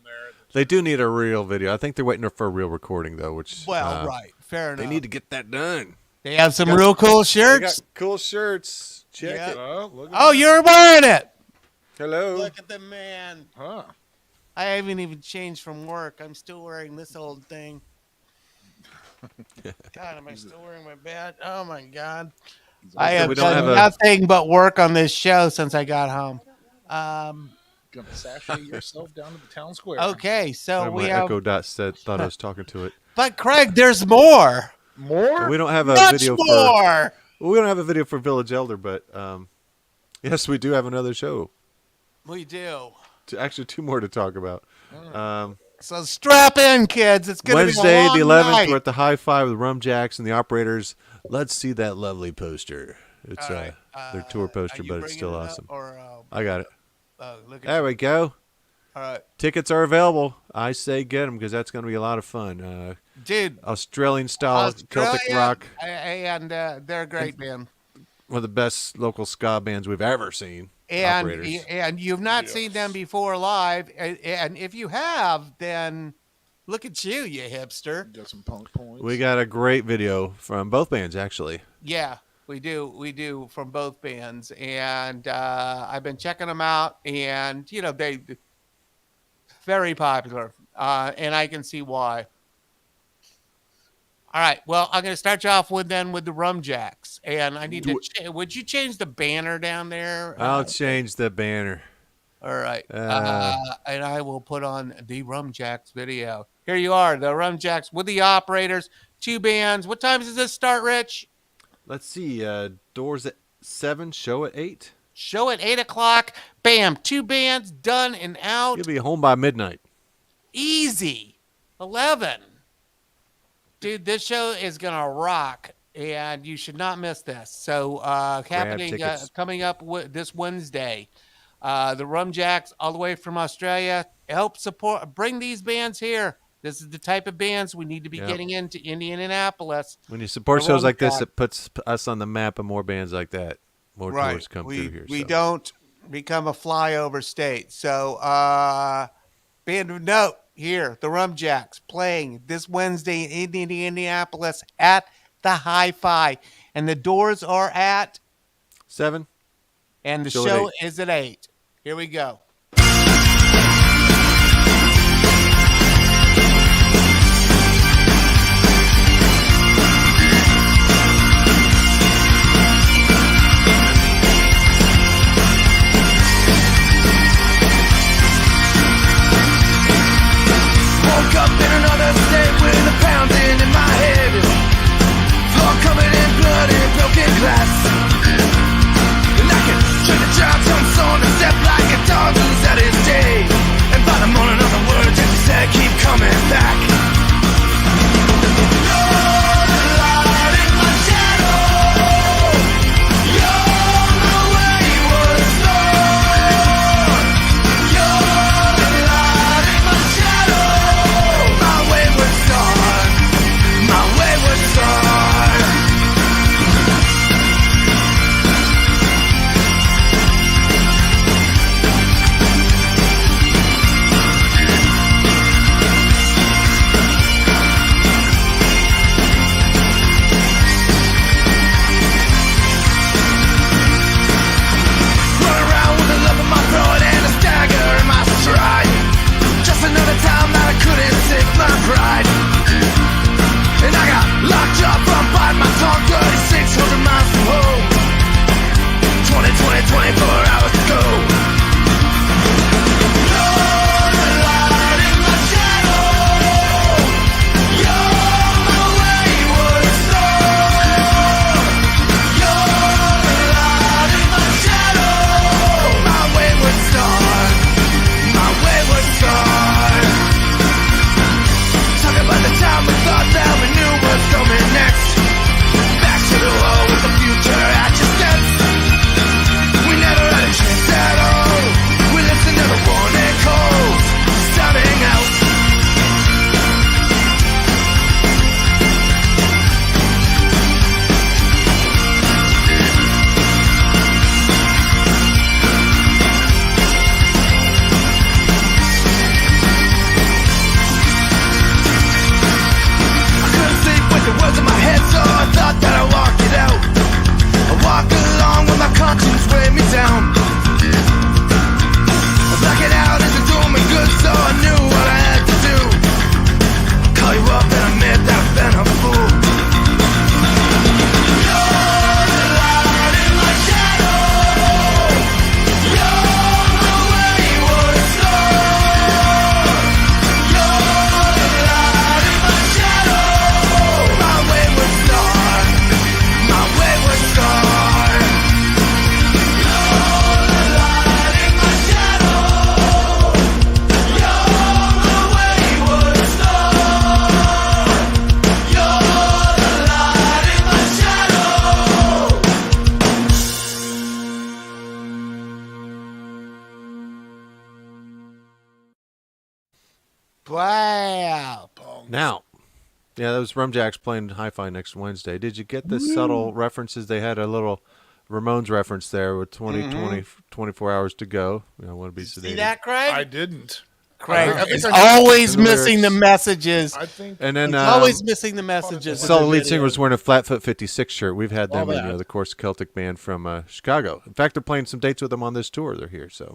They do need a real video. I think they're waiting for a real recording though, which right, fair enough. They need to get that done. They have some real cool shirts. They got cool shirts. Check it. Oh, you're wearing it. Hello. Look at the man. Huh. I haven't even changed from work. I'm still wearing this old thing. God, am I still wearing my badge? Oh my God. I have done nothing but work on this show since I got home. Gonna sashay yourself down to the town square. Okay, so we my have Echo Dot said thought I was talking to it. But Craig, there's more. More? We don't have a Much video more. we don't have a video for Village Elder, but yes, we do have another show. We do. Actually, 2 more to talk about. So strap in, kids. It's going to be Wednesday, a long the 11th, night. we're at the High Five with Rumjacks and the Operators. Let's see that lovely poster. It's right. their tour poster, Are you but it's still bringing it up, awesome. or, I got it. look at There we go. All right. Tickets are available. I say get them because that's going to be a lot of fun. Dude. Australian style Celtic rock. And they're a great band. One of the best local ska bands we've ever seen. And you've not seen them before live. And if you have, then look at you, you hipster. Got some punk points. We got a great video from both bands, actually. Yeah, we do. We do from both bands. And I've been checking them out. And, they very popular. And I can see why. All right. Well, I'm going to start you off with the Rumjacks. And I need to would you change the banner down there? I'll change the banner. All right. And I will put on the Rumjacks video. Here you are, the Rumjacks with the Operators, 2 bands. What time does this start, Rich? Let's see. Doors at 7, show at 8. Show at 8 o'clock. Bam. 2 bands done and out. You'll be home by midnight. Easy. 11. Dude, this show is going to rock, and you should not miss this. So coming up this Wednesday, the Rumjacks all the way from Australia help support, bring these bands here. This is the type of bands we need to be getting into Indianapolis. When you support shows like this, it puts us on the map and more bands like that. More tours come through here. We don't become a flyover state. So band of note here, the Rumjacks playing this Wednesday in Indianapolis at the Hi-Fi. And the doors are at 7. And the show is at 8. Here we go. Woke up in another state with a pounding in my head. Floor coming in bloody, broken glass. And I can turn the child, some sort of step like a dog. Wow. Now, yeah, that was Rumjacks playing Hi-Fi next Wednesday. Did you get the subtle references? They had a little Ramones reference there with 24 hours to go. I want to be sedated. See that, Craig? I didn't. Craig is always missing the messages. I think, and then he's always missing the messages. So the lead singer was wearing a Flatfoot 56 shirt. We've had them, the Course Celtic band from Chicago. In fact, they're playing some dates with them on this tour. They're here. So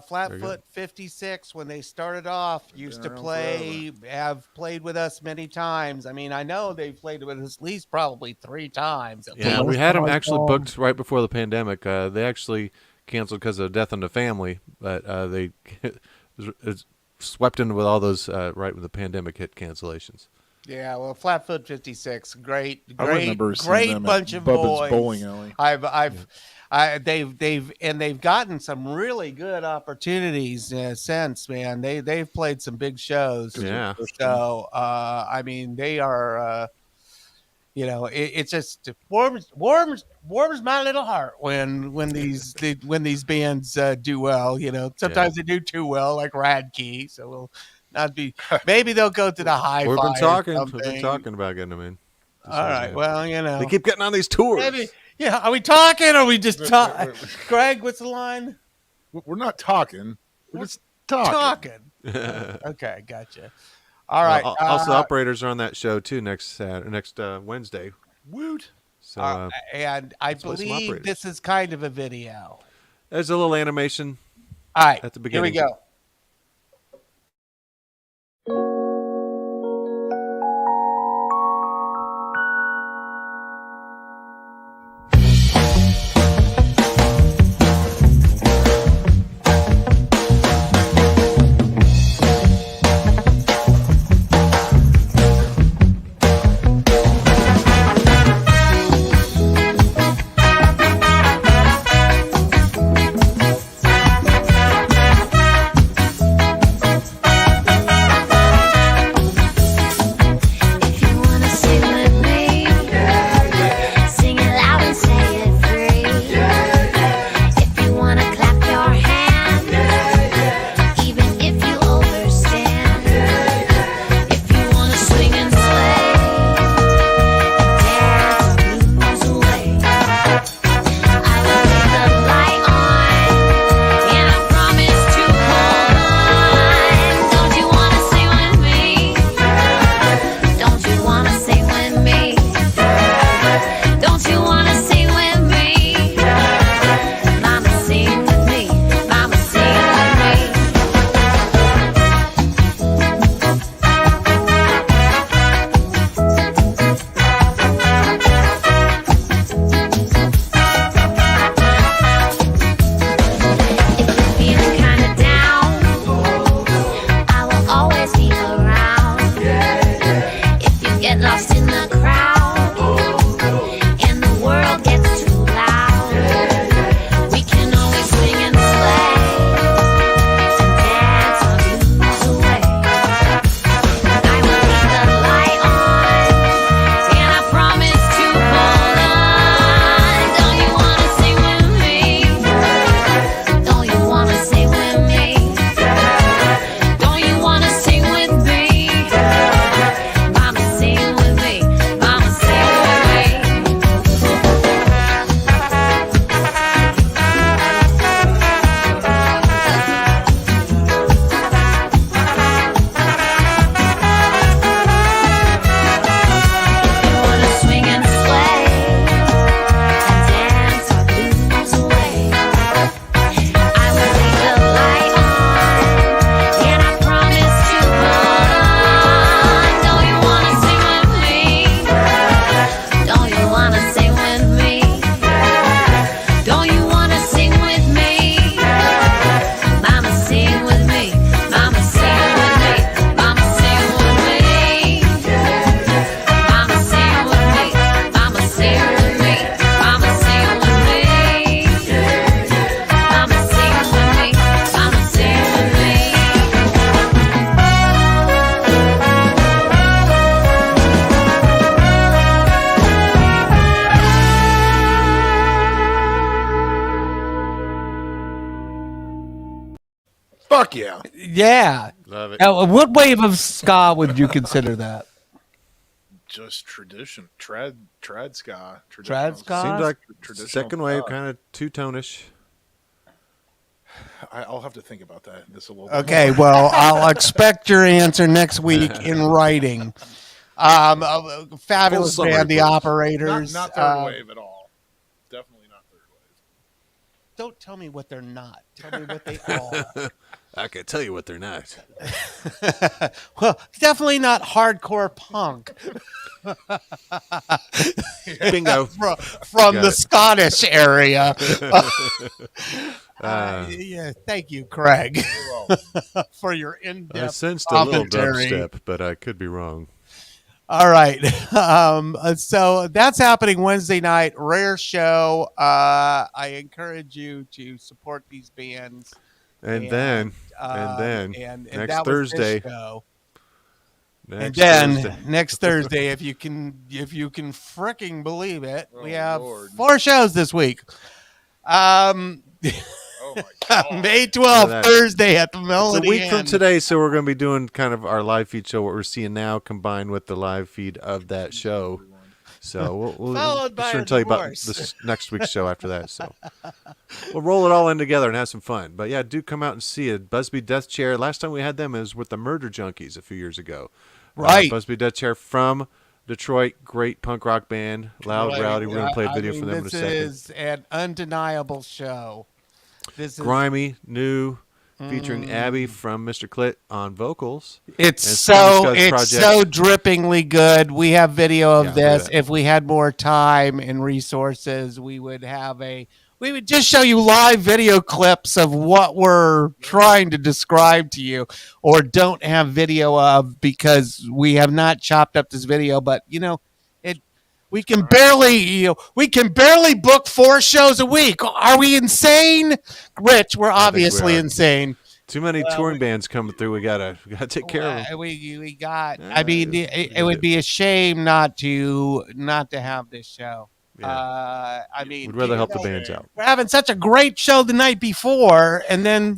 Flatfoot 56, when they started off, used to play, have played with us many times. I mean, I know they've played with us at least probably 3 times. Yeah, we had them actually booked right before the pandemic. They actually canceled because of death in the family, but they it's swept in with all those right when the pandemic hit cancellations. Yeah, well, Flatfoot 56, great them bunch of Bubba's boys. bowling alley. They've gotten some really good opportunities since, man. They've played some big shows. Yeah. So I mean, they are. It just warms my little heart when these bands do well. Sometimes they do too well, like Radkey. So we'll not be. Maybe they'll go to the Hi-Fi. We've been talking about getting them in. All right. Well, they keep getting on these tours. Maybe. Yeah. Are we talking? Or are we just talking? Greg, what's the line? We're not talking. We're just talking. Okay, gotcha. All right. Also, operators are on that show too next Wednesday. Woot! So, and I believe this is kind of a video. There's a little animation. All right. At the beginning. Here we go. Fuck yeah. Yeah. Love it. Now, what wave of ska would you consider that? Just tradition, trad ska. Trad ska? Seems like traditional second wave, ska. kind of two-tone-ish. I'll have to think about that. This a little bit Okay, more. well, I'll expect your answer next week in writing. Fabulous Full summary, band, the please. Operators. Not third wave at all. Definitely not third wave. Don't tell me what they're not. Tell me what they are. I can tell you what they're not. Well, definitely not hardcore punk. Bingo. From Got the it. Scottish area. Yeah, thank you, Craig, for your I in-depth sensed a little commentary. dubstep, but I could be wrong. All right. So that's happening Wednesday night. Rare show. I encourage you to support these bands. And then And next that was this Thursday. show. Next and then Thursday. next Thursday, if you can fricking believe it, we Oh, have Lord. 4 shows this week. Oh my God. May Look 12th, at that. Thursday at the It's Melody a week from Inn. today, so we're going to be doing kind of our live feed show, what we're seeing now, combined with the live feed of that show. So we'll Followed be by sure a and tell you about divorce. this next week's show after that. So we'll roll it all in together and have some fun. But yeah, do come out and see it. Busby Death Chair. Last time we had them was with the Murder Junkies a few years ago. Right. Busby Death Chair from Detroit, great punk rock band, loud, rowdy. We're going to play a video for them in a second. This is an undeniable show. This is Grimy, new, featuring Abby from Mr. Clit on vocals. It's and so Skuzz it's Project. so drippingly good. We have video of Yeah, this. look at that. If we had more time and resources, we would just show you live video clips of what we're trying to describe to you, or don't have video of because we have not chopped up this video. But we can barely book 4 shows a week. Are we insane, Rich? We're obviously are. insane. Too many touring bands coming through. We gotta take care of them. We got. I mean, it would be a shame not to have this show. Yeah. I mean, We'd rather help the bands out. We're having such a great show the night before, and then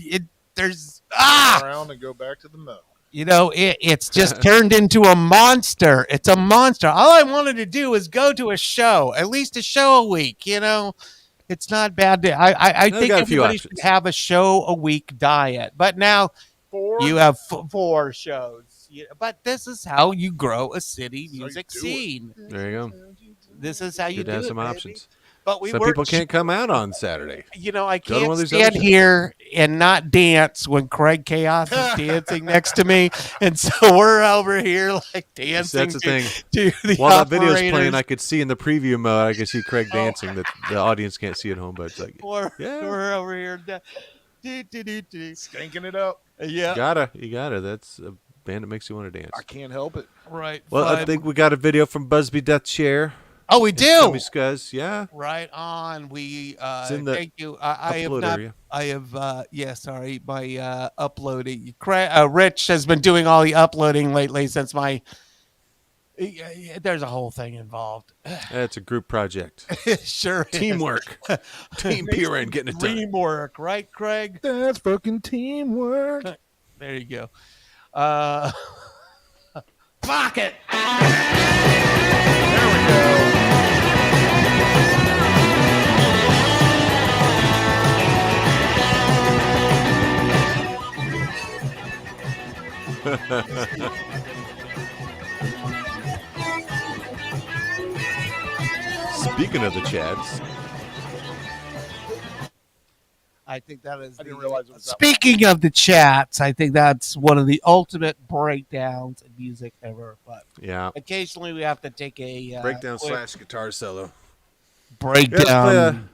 there's Around and go back to the mill. it's just turned into a monster. It's a monster. All I wanted to do was go to a show, at least a show a week. It's not bad. I think got a few everybody should options. have a show a week diet. But now 4? you have 4 shows. But this is how you grow a city you music do it. scene. There you go. This is how you Good to do have it, some baby. options. But we Some work. people can't come out on Saturday. I Go to one can't of these stand other shows. here and not dance when Craig Kaös is dancing next to me, and so we're over here like dancing. That's the thing. To the While that video's operators. playing, I could see in the preview mode, I could see Craig dancing that the audience can't see at home, but it's like, yeah. We're over here. Skanking it up. Yeah. you gotta. That's a band that makes you want to dance. I can't help it. Right. Well, I fun. think we got a video from Busby Death Chair. Oh, we do. Scummie Skuzz, yeah. Right on. We in the thank you. I have upload not. area. I have. Sorry, my uploading. Rich has been doing all the uploading lately since my. There's a whole thing involved. It's a group project. Sure. is. Teamwork. Team PRN getting it done. Teamwork, right, Craig? That's fucking teamwork. There you go. Fuck it. There we go. Speaking of the chats, I think that is. I didn't realize it was that Speaking of the chats, I think that's one of the ultimate breakdowns in music ever. But yeah. occasionally we have to take a Breakdown quick / guitar solo. breakdown.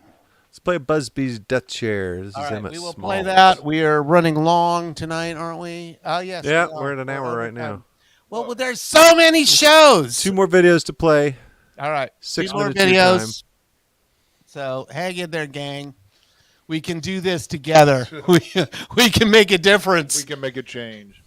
Let's play Busby's Death Chair. This All is right, him at we will Small. play that. We are running long tonight, aren't we? Oh yes. Yeah, we are. we're at an hour over right now. time. Well, there's so many shows. 2 more videos to play. All right, 6 2 more minutes of your time. videos. So hang in there, gang. We can do this together. we can make a difference. We can make a change.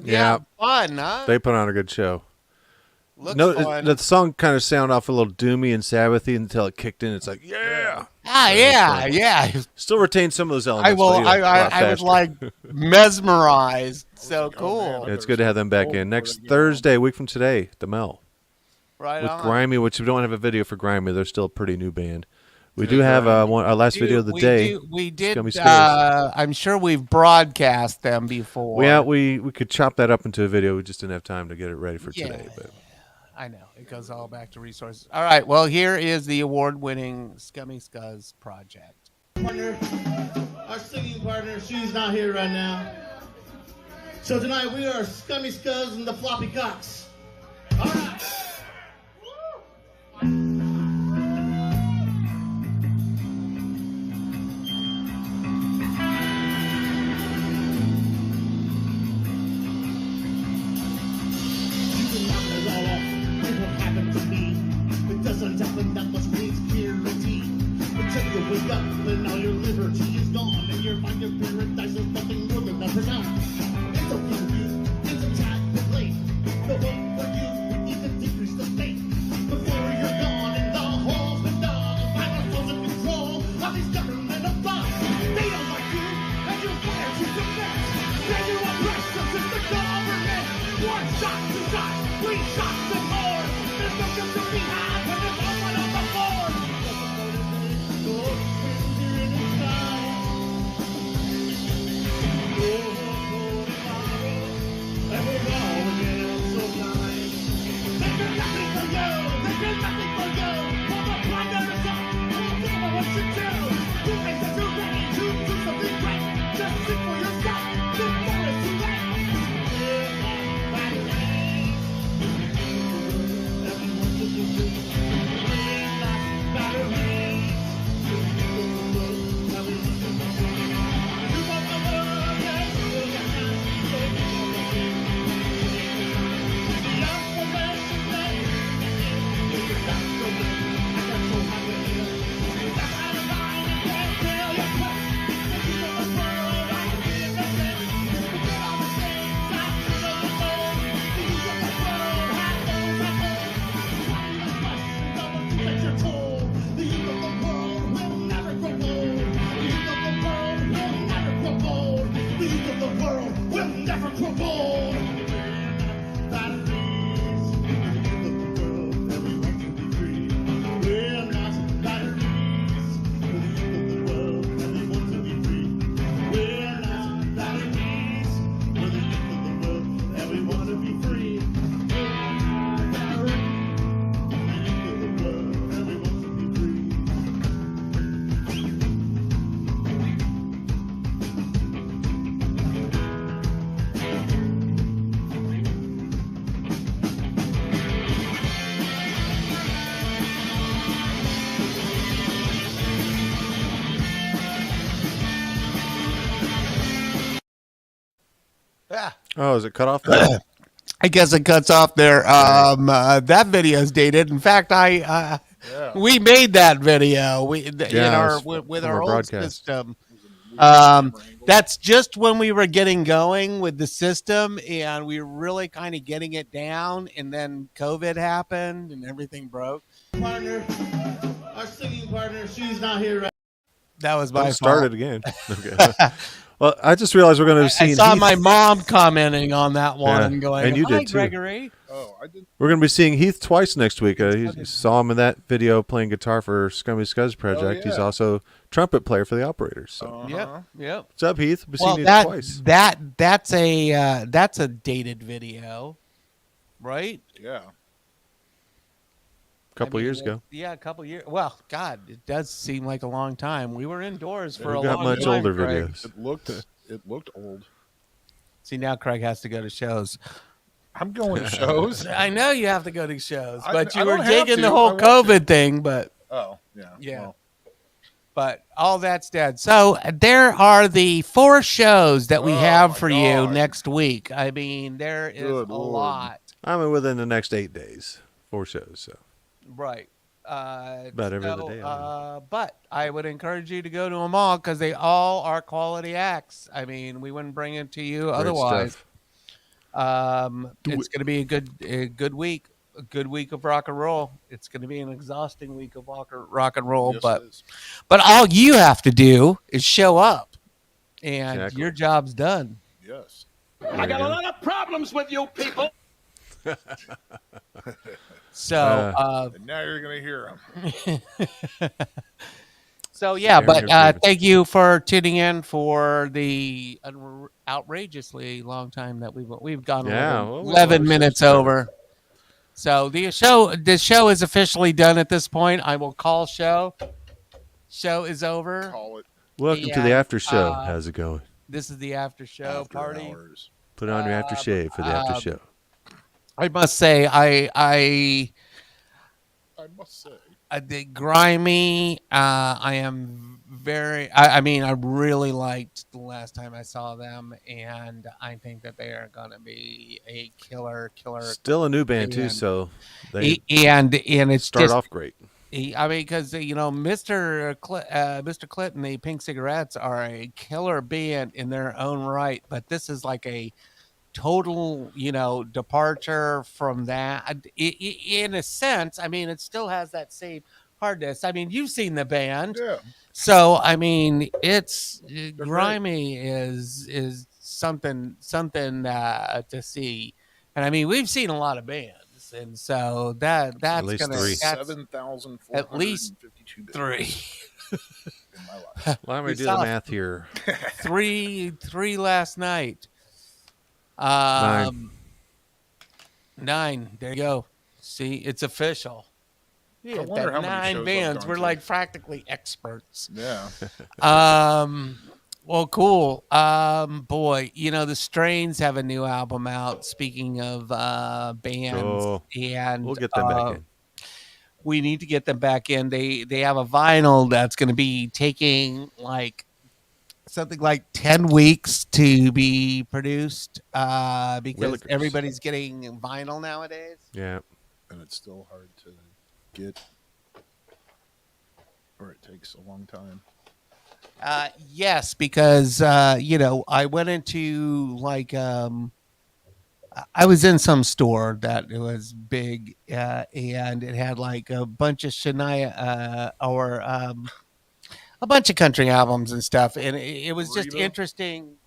Yeah, fun, huh? They put on a good show. Looks No, fun. the song kind of sounded off a little doomy and Sabbathy until it kicked in. It's like, yeah. Yeah. Still retains some of those elements. I was like mesmerized. So cool. Yeah, it's good to have them back in. Next Thursday, a week from today, the Mel. Right with on. Grimey, which we don't have a video for Grimey. They're still a pretty new band. We do have our last video of the day. We did. Scummie Skuzz. I'm sure we've broadcast them before. Yeah, we could chop that up into a video. We just didn't have time to get it ready for today. But I know it goes all back to resources. All right, well, here is the award-winning Scummie Skuzz project. Partner, our singing partner, she's not here right now. So tonight we are Scummie Skuzz and the Floppy Cocks. All right. Doesn't happen that much needs purity. Until you wake up and all your liberty is gone, and your mind of paradise is nothing more than a prison. It's okay for you, it's a tad bit late. The hope for you would even decrease the state. Before you're gone in the halls, the dog of violence in control of these governmental thugs. They don't like you, and you dare to submit. Then you oppress us as the government. One shot, two shots, three shots, and more. There's no good to be had. Oh, is it cut off there? I guess it cuts off there. That video is dated. In fact, we made that video. With our old broadcast system. That's just when we were getting going with the system, and we were really kind of getting it down. And then COVID happened, and everything broke. Partner, our singing partner, she's not here right. That was my fault. Started again. Okay. Well, I just realized we're going to see. I saw my mom commenting on that one and going, and you "Hi, did too. Gregory." Oh, I did. We're going to be seeing Heath twice next week. You saw him in that video playing guitar for Scummie Skuzz project. He's also trumpet player for the Operators. So. Yep. What's up, Heath? We've seen you twice. That's a dated video, right? Yeah. A couple years ago. Yeah, a couple years. Well, God, it does seem like a long time. We were indoors for a long time. We've got much older Craig. videos. It looked old. See, now Craig has to go to shows. I'm going to shows. I know you have to go to shows, but I you were don't have digging to. the whole COVID thing. But oh, yeah. Yeah. Well. But all that's dead. So there are the 4 shows that we have for you next week. I mean, there is a lot. I mean, within the next 8 days, 4 shows. So. Right. About every other day. But I would encourage you to go to them all because they all are quality acts. I mean, we wouldn't bring it to you otherwise. Stuff. It's going to be a good week. A good week of rock and roll. It's going to be an exhausting week of rock and roll, Yes, but all you have to do is show up, and Exactly. your job's done. Yes. I got a lot of problems with you people. So, And now you're going to hear them. so yeah, but thank you for tuning in for the outrageously long time that we've gone 11 minutes over. So the show is officially done at this point. I will call show. Show is over. Call it. Welcome to the after show. How's it going? This is the after show party. Hours. Put on your aftershave for the after show. I must say, I must say, the Grimey. I am very. I mean, I really liked the last time I saw them, and I think that they are going to be a killer. Still a new band too, so they it's start off great. I mean, because Mr. Clinton, the Pink Cigarettes are a killer band in their own right, but this is like a total, departure from that. In a sense, I mean, it still has that same hardness. I mean, you've seen the band, yeah. So I mean, it's Grimey is something to see, and I mean, we've seen a lot of bands, and so that's at least gonna 7,452 at least 3. In my life. Let me do the math here. Three last night. 9. 9. There you go. See, it's official. Yeah, I wonder how many 9 shows bands. I've We're gone like practically experts. Yeah. Well, cool. Boy, the Strains have a new album out. Speaking of bands, and we'll get them back in. We need to get them back in. They have a vinyl that's going to be taking like something like 10 weeks to be produced because everybody's getting vinyl nowadays. Yeah. And it's still hard to get, or it takes a long time. Yes, because I went into like I was in some store that it was big and it had like a bunch of Shania or a bunch of country albums and stuff, and it was just interesting.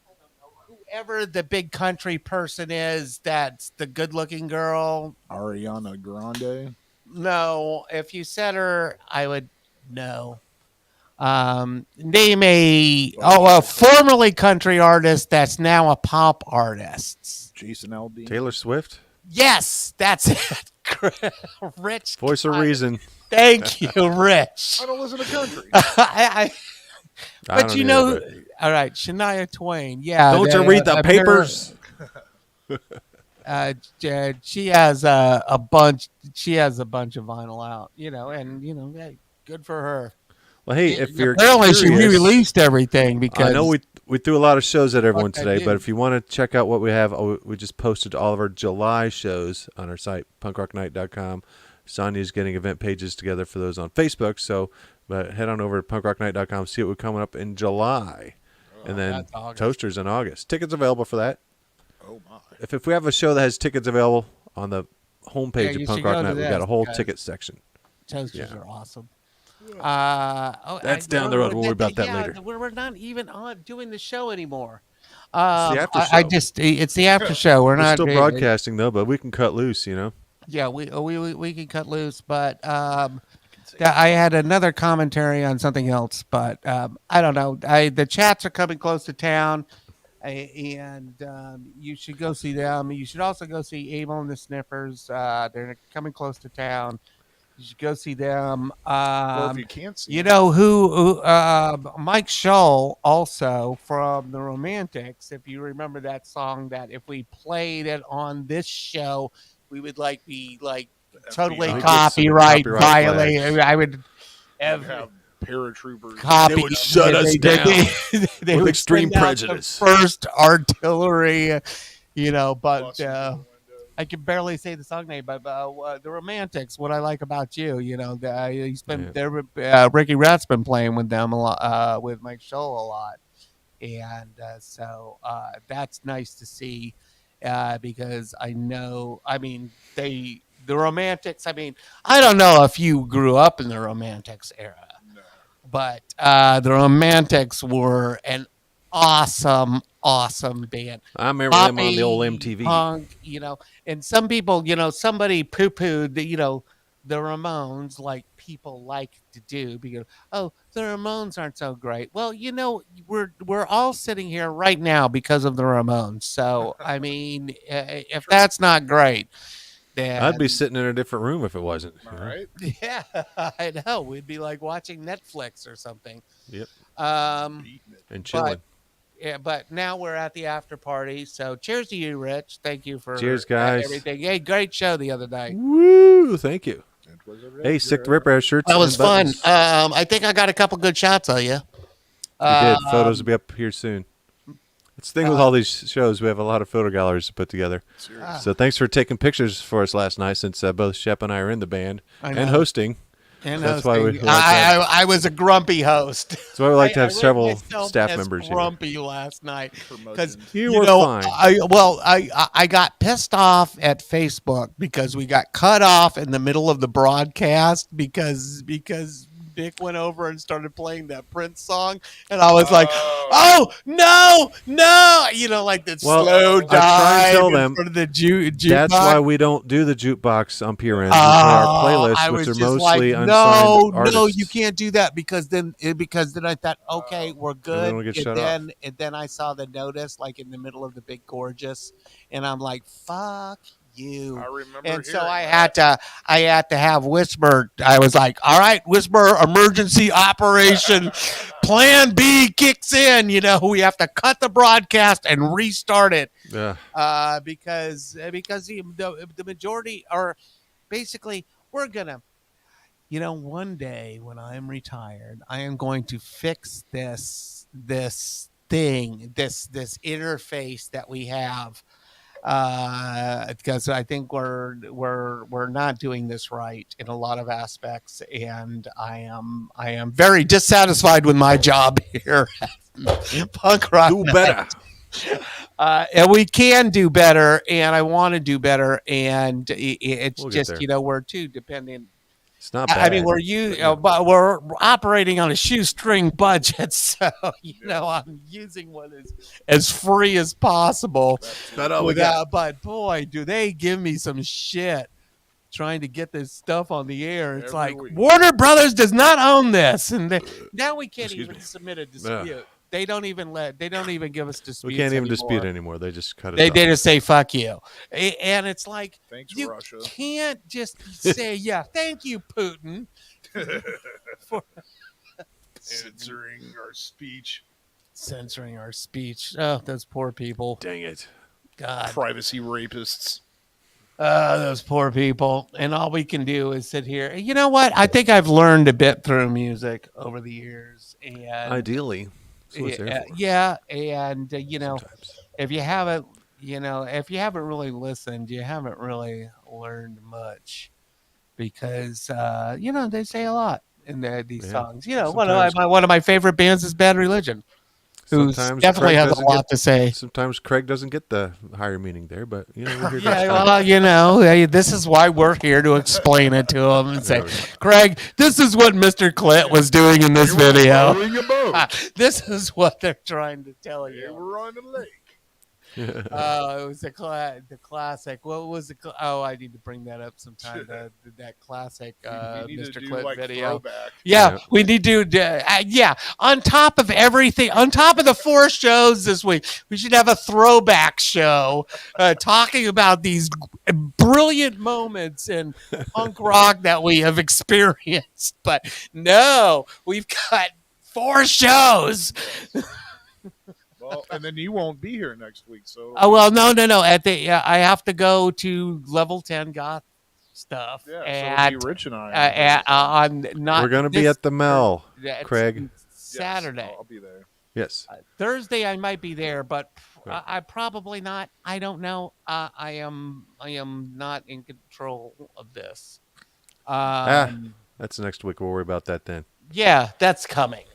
I don't know, whoever the big country person is, that's the good-looking girl. Ariana Grande. No, if you said her, I would know. Name a formerly country artist that's now a pop artist. Jason Aldean. Taylor Swift. Yes, that's it. Rich. Voice of reason. Thank you, Rich. I don't listen to country. But all right, Shania Twain. Yeah. Don't you read the papers? She has a bunch. She has a bunch of vinyl out. And hey, good for her. Well, hey, if you're apparently curious, she re-released everything because I know we threw a lot of shows at everyone today, but if you want to check out what we have, we just posted all of our July shows on our site, punkrocknight.com. Sonia's getting event pages together for those on Facebook, so but head on over to punkrocknight.com, see what we're coming up in July, and then Toasters in August. Tickets available for that. Oh my! If we have a show that has tickets available on the homepage of Punk Rock Night, we've got a whole ticket section. Toasters are awesome. That's down the road. We'll worry about that later. We're not even on doing the show anymore. It's the after show. It's the after show. We're not still broadcasting though, but we can cut loose, Yeah, we can cut loose, but I had another commentary on something else, but I don't know. The chats are coming close to town, and you should go see them. You should also go see Abel and the Sniffers. They're coming close to town. You should go see them. Well, if you can't see who Mike Schull, also from the Rumjacks, if you remember that song, that if we played it on this show, we would be totally copyright violated. I would have paratroopers. They would shut us down. They with would extreme prejudice. First artillery, but I can barely say the song name, but the Rumjacks. What I like about you, he's been there. Ricky Rat's been playing with them a lot, with Mike Schull a lot, And so that's nice to see because I know, I mean, the Romantics, I mean, I don't know if you grew up in the Romantics era, but the Romantics were an awesome band. I remember them on the old MTV. Punk, and some people, somebody poo-pooed, the Ramones like people like to do because, oh, the Ramones aren't so great. Well, we're all sitting here right now because of the Ramones. So, I mean, if that's not great, then I'd be sitting in a different room if it wasn't. All right. Yeah, I know. We'd be like watching Netflix or something. Yep. And chilling. Yeah, but now we're at the after party. So cheers to you, Rich. Thank you for cheers, guys. Everything. Hey, great show the other night. Woo! Thank you. Hey, Sick the Ripper shirts. That was fun. I think I got a couple good shots of you. You did. Photos will be up here soon. It's the thing with all these shows. We have a lot of photo galleries to put together. So thanks for taking pictures for us last night since both Shep and I are in the band and hosting. And that's why we I was a grumpy host. That's why we like to have several staff members grumpy here. Last night because you were fine. I got pissed off at Facebook because we got cut off in the middle of the broadcast because Dick went over and started playing that Prince song, and I was like, "Oh no, like that slow dive tell them for the jukebox." That's why we don't do the jukebox on PRN. We play our playlists, which are mostly unsigned artists. No, you can't do that because then I thought, okay, we're good, and then I saw the notice like in the middle of the Big Gorgeous, and I'm like, fuck you. I remember, and so I had to have Whisper. I was like, all right, Whisper, emergency operation plan B kicks in. We have to cut the broadcast and restart it. Yeah. Because the majority are basically, we're gonna, one day when I am retired, I am going to fix this thing, this interface that we have. Because I think we're not doing this right in a lot of aspects, and I am very dissatisfied with my job here at Punk Rock. Do better. And we can do better, and I want to do better, and it's just we're too dependent. It's not bad. I mean, but we're operating on a shoestring budget, so I'm using what is as free as possible. But boy, do they give me some shit trying to get this stuff on the air. It's like Warner Brothers does not own this, and now we can't even submit a dispute. Yeah. They don't even give us disputes. We can't even dispute anymore. They just cut it off. They just say fuck you, and it's like, thanks, you Russia. Can't just say yeah, thank you, Putin, for censoring our speech. Censoring our speech. Oh, those poor people. Dang it. God. Privacy rapists. Those poor people. And all we can do is sit here. You know what? I think I've learned a bit through music over the years. And ideally. Yeah, and sometimes. if you haven't really listened, you haven't really learned much, because they say a lot in these songs. One of my favorite bands is Bad Religion, who definitely has a lot to say. Sometimes Craig doesn't get the higher meaning there, but we're here this is why we're here to explain it to him and say, Craig, this is what Mr. Clint was doing in this video. This is what they're trying to tell you. They were on the lake. It was the classic. What was it? I need to bring that up sometime. That classic Mr. Clint video. Throwback. Yeah, we need to. On top of everything, on top of the 4 shows this week, we should have a throwback show talking about these brilliant moments in punk rock that we have experienced. But no, we've got 4 shows. Well, and then you won't be here next week, so. Oh well, no. I have to go to Level 10 Goth stuff. Yeah, so Rich and I. We're going to be at the Mel, Craig. Saturday. Yes, I'll be there. Yes. Thursday I might be there, but I probably not. I don't know. I am not in control of this. That's next week. We'll worry about that then. Yeah, that's coming.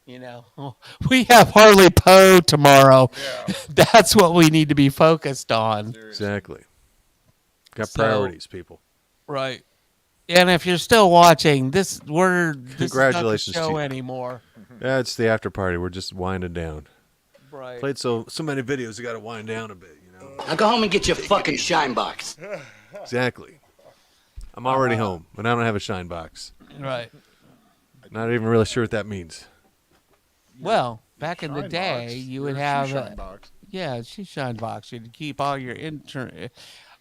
You know, we have Harley Poe tomorrow. Yeah. That's what we need to be focused on. Exactly. Got priorities, people. Right. And if you're still watching, this Congratulations is not the show to you. anymore. Yeah, it's the after party. We're just winding down. Right. Played so many videos, you got to wind down a bit, you know. Now go home and get your fucking shine box. Exactly. I'm already home, and I don't have a shine box. Right. Not even really sure what that means. Well, back in the Shine day, box. you would Your have shoe shine box. Yeah, shoe shine box. You'd keep all your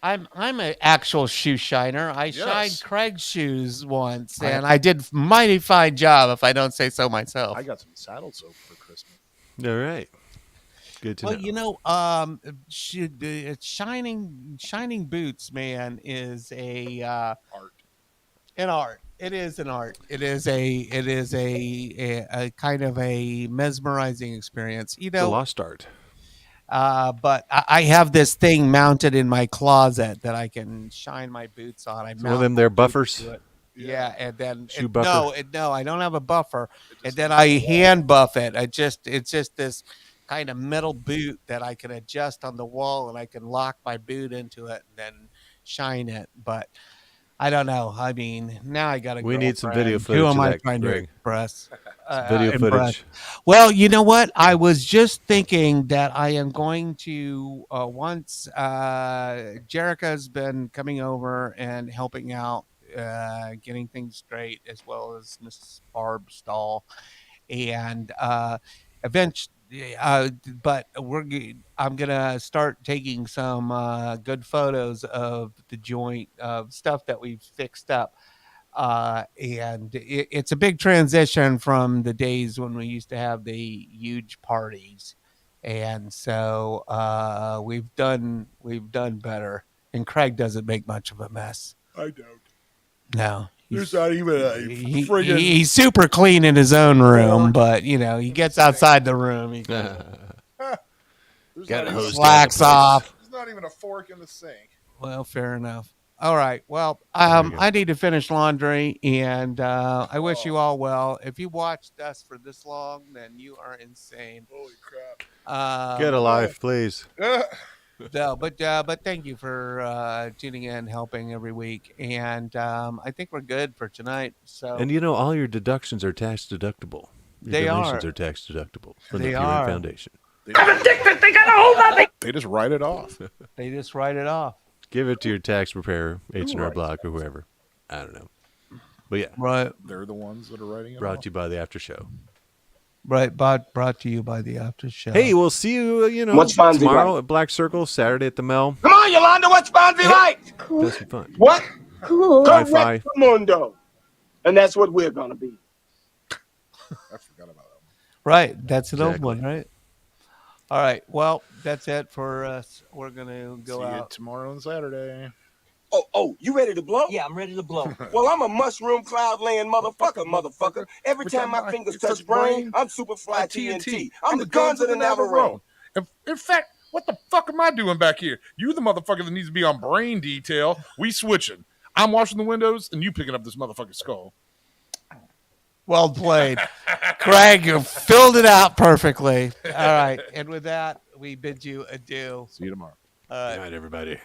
I'm an actual shoe shiner. I shined Craig's shoes once, and I did mighty fine job, if I don't say so myself. I got some saddle soap for Christmas. All right. Good to know. Well, you know, shining boots, man, is Art. an art. It is an art. It is a kind of a mesmerizing experience. You It's a know, lost art. but I have this thing mounted in my closet that I can shine my boots on. One of them there buffers. Yeah, and then Shoe buffer? No, I don't have a buffer. And then I hand buff it. It's just this kind of metal boot that I can adjust on the wall, and I can lock my boot into it and then shine it. But I don't know. I mean, now I got to. We need some video footage Who of am I that, trying to Greg. impress? Video Impress. footage. Well, you know what? I was just thinking that I am going to once Jerica's been coming over and helping out, getting things straight, as well as Miss Barb Stahl, and eventually. But I'm gonna start taking some good photos of the joint of stuff that we've fixed up. And it's a big transition from the days when we used to have the huge parties, and so we've done better. And Craig doesn't make much of a mess. I don't. No, There's not even a friggin' he's super clean in his own room, but you know he gets outside the room. He There's Got not a even- hose slacks off. There's not even a fork in the sink. Well, fair enough. All right. Well, you go. I need to finish laundry, and I wish you all well. If you watched us for this long, then you are insane. Holy crap. Get a life, please. No, but thank you for tuning in, helping every week, and I think we're good for tonight. So And you know, all your deductions are tax deductible. Your They donations are. are tax deductible from They the PRN are. Foundation. They just write it off. they just write it off. Give it to your tax preparer, H&R Block, or whoever. I don't know. But yeah, Right. They're the ones that are writing it brought off. to you by the after show. Right. Brought to you by the after show. Hey, we'll see you, What's Fonzie tomorrow like? at Black Circle, Saturday at the Mel. Come on, Yolanda, what's Fonzie like? Have some fun. What? Cool. Wi-Fi. Mundo. And that's what we're gonna be. I forgot about that. Right. That's an old Exactly. one, right? All right. Well, that's it for us. We're gonna go See you out. tomorrow and Saturday. Oh, you ready to blow? Yeah, I'm ready to blow. Well, I'm a mushroom cloud laying motherfucker. Every time my fingers touch brain, I'm super fly TNT. I'm the guns of the Navarone. In fact, what the fuck am I doing back here? You the motherfucker that needs to be on brain detail. We switching. I'm washing the windows and you picking up this motherfucking skull. Well played. Craig, you filled it out perfectly. All right. And with that, we bid you adieu. See you tomorrow. All right. Good night, everybody.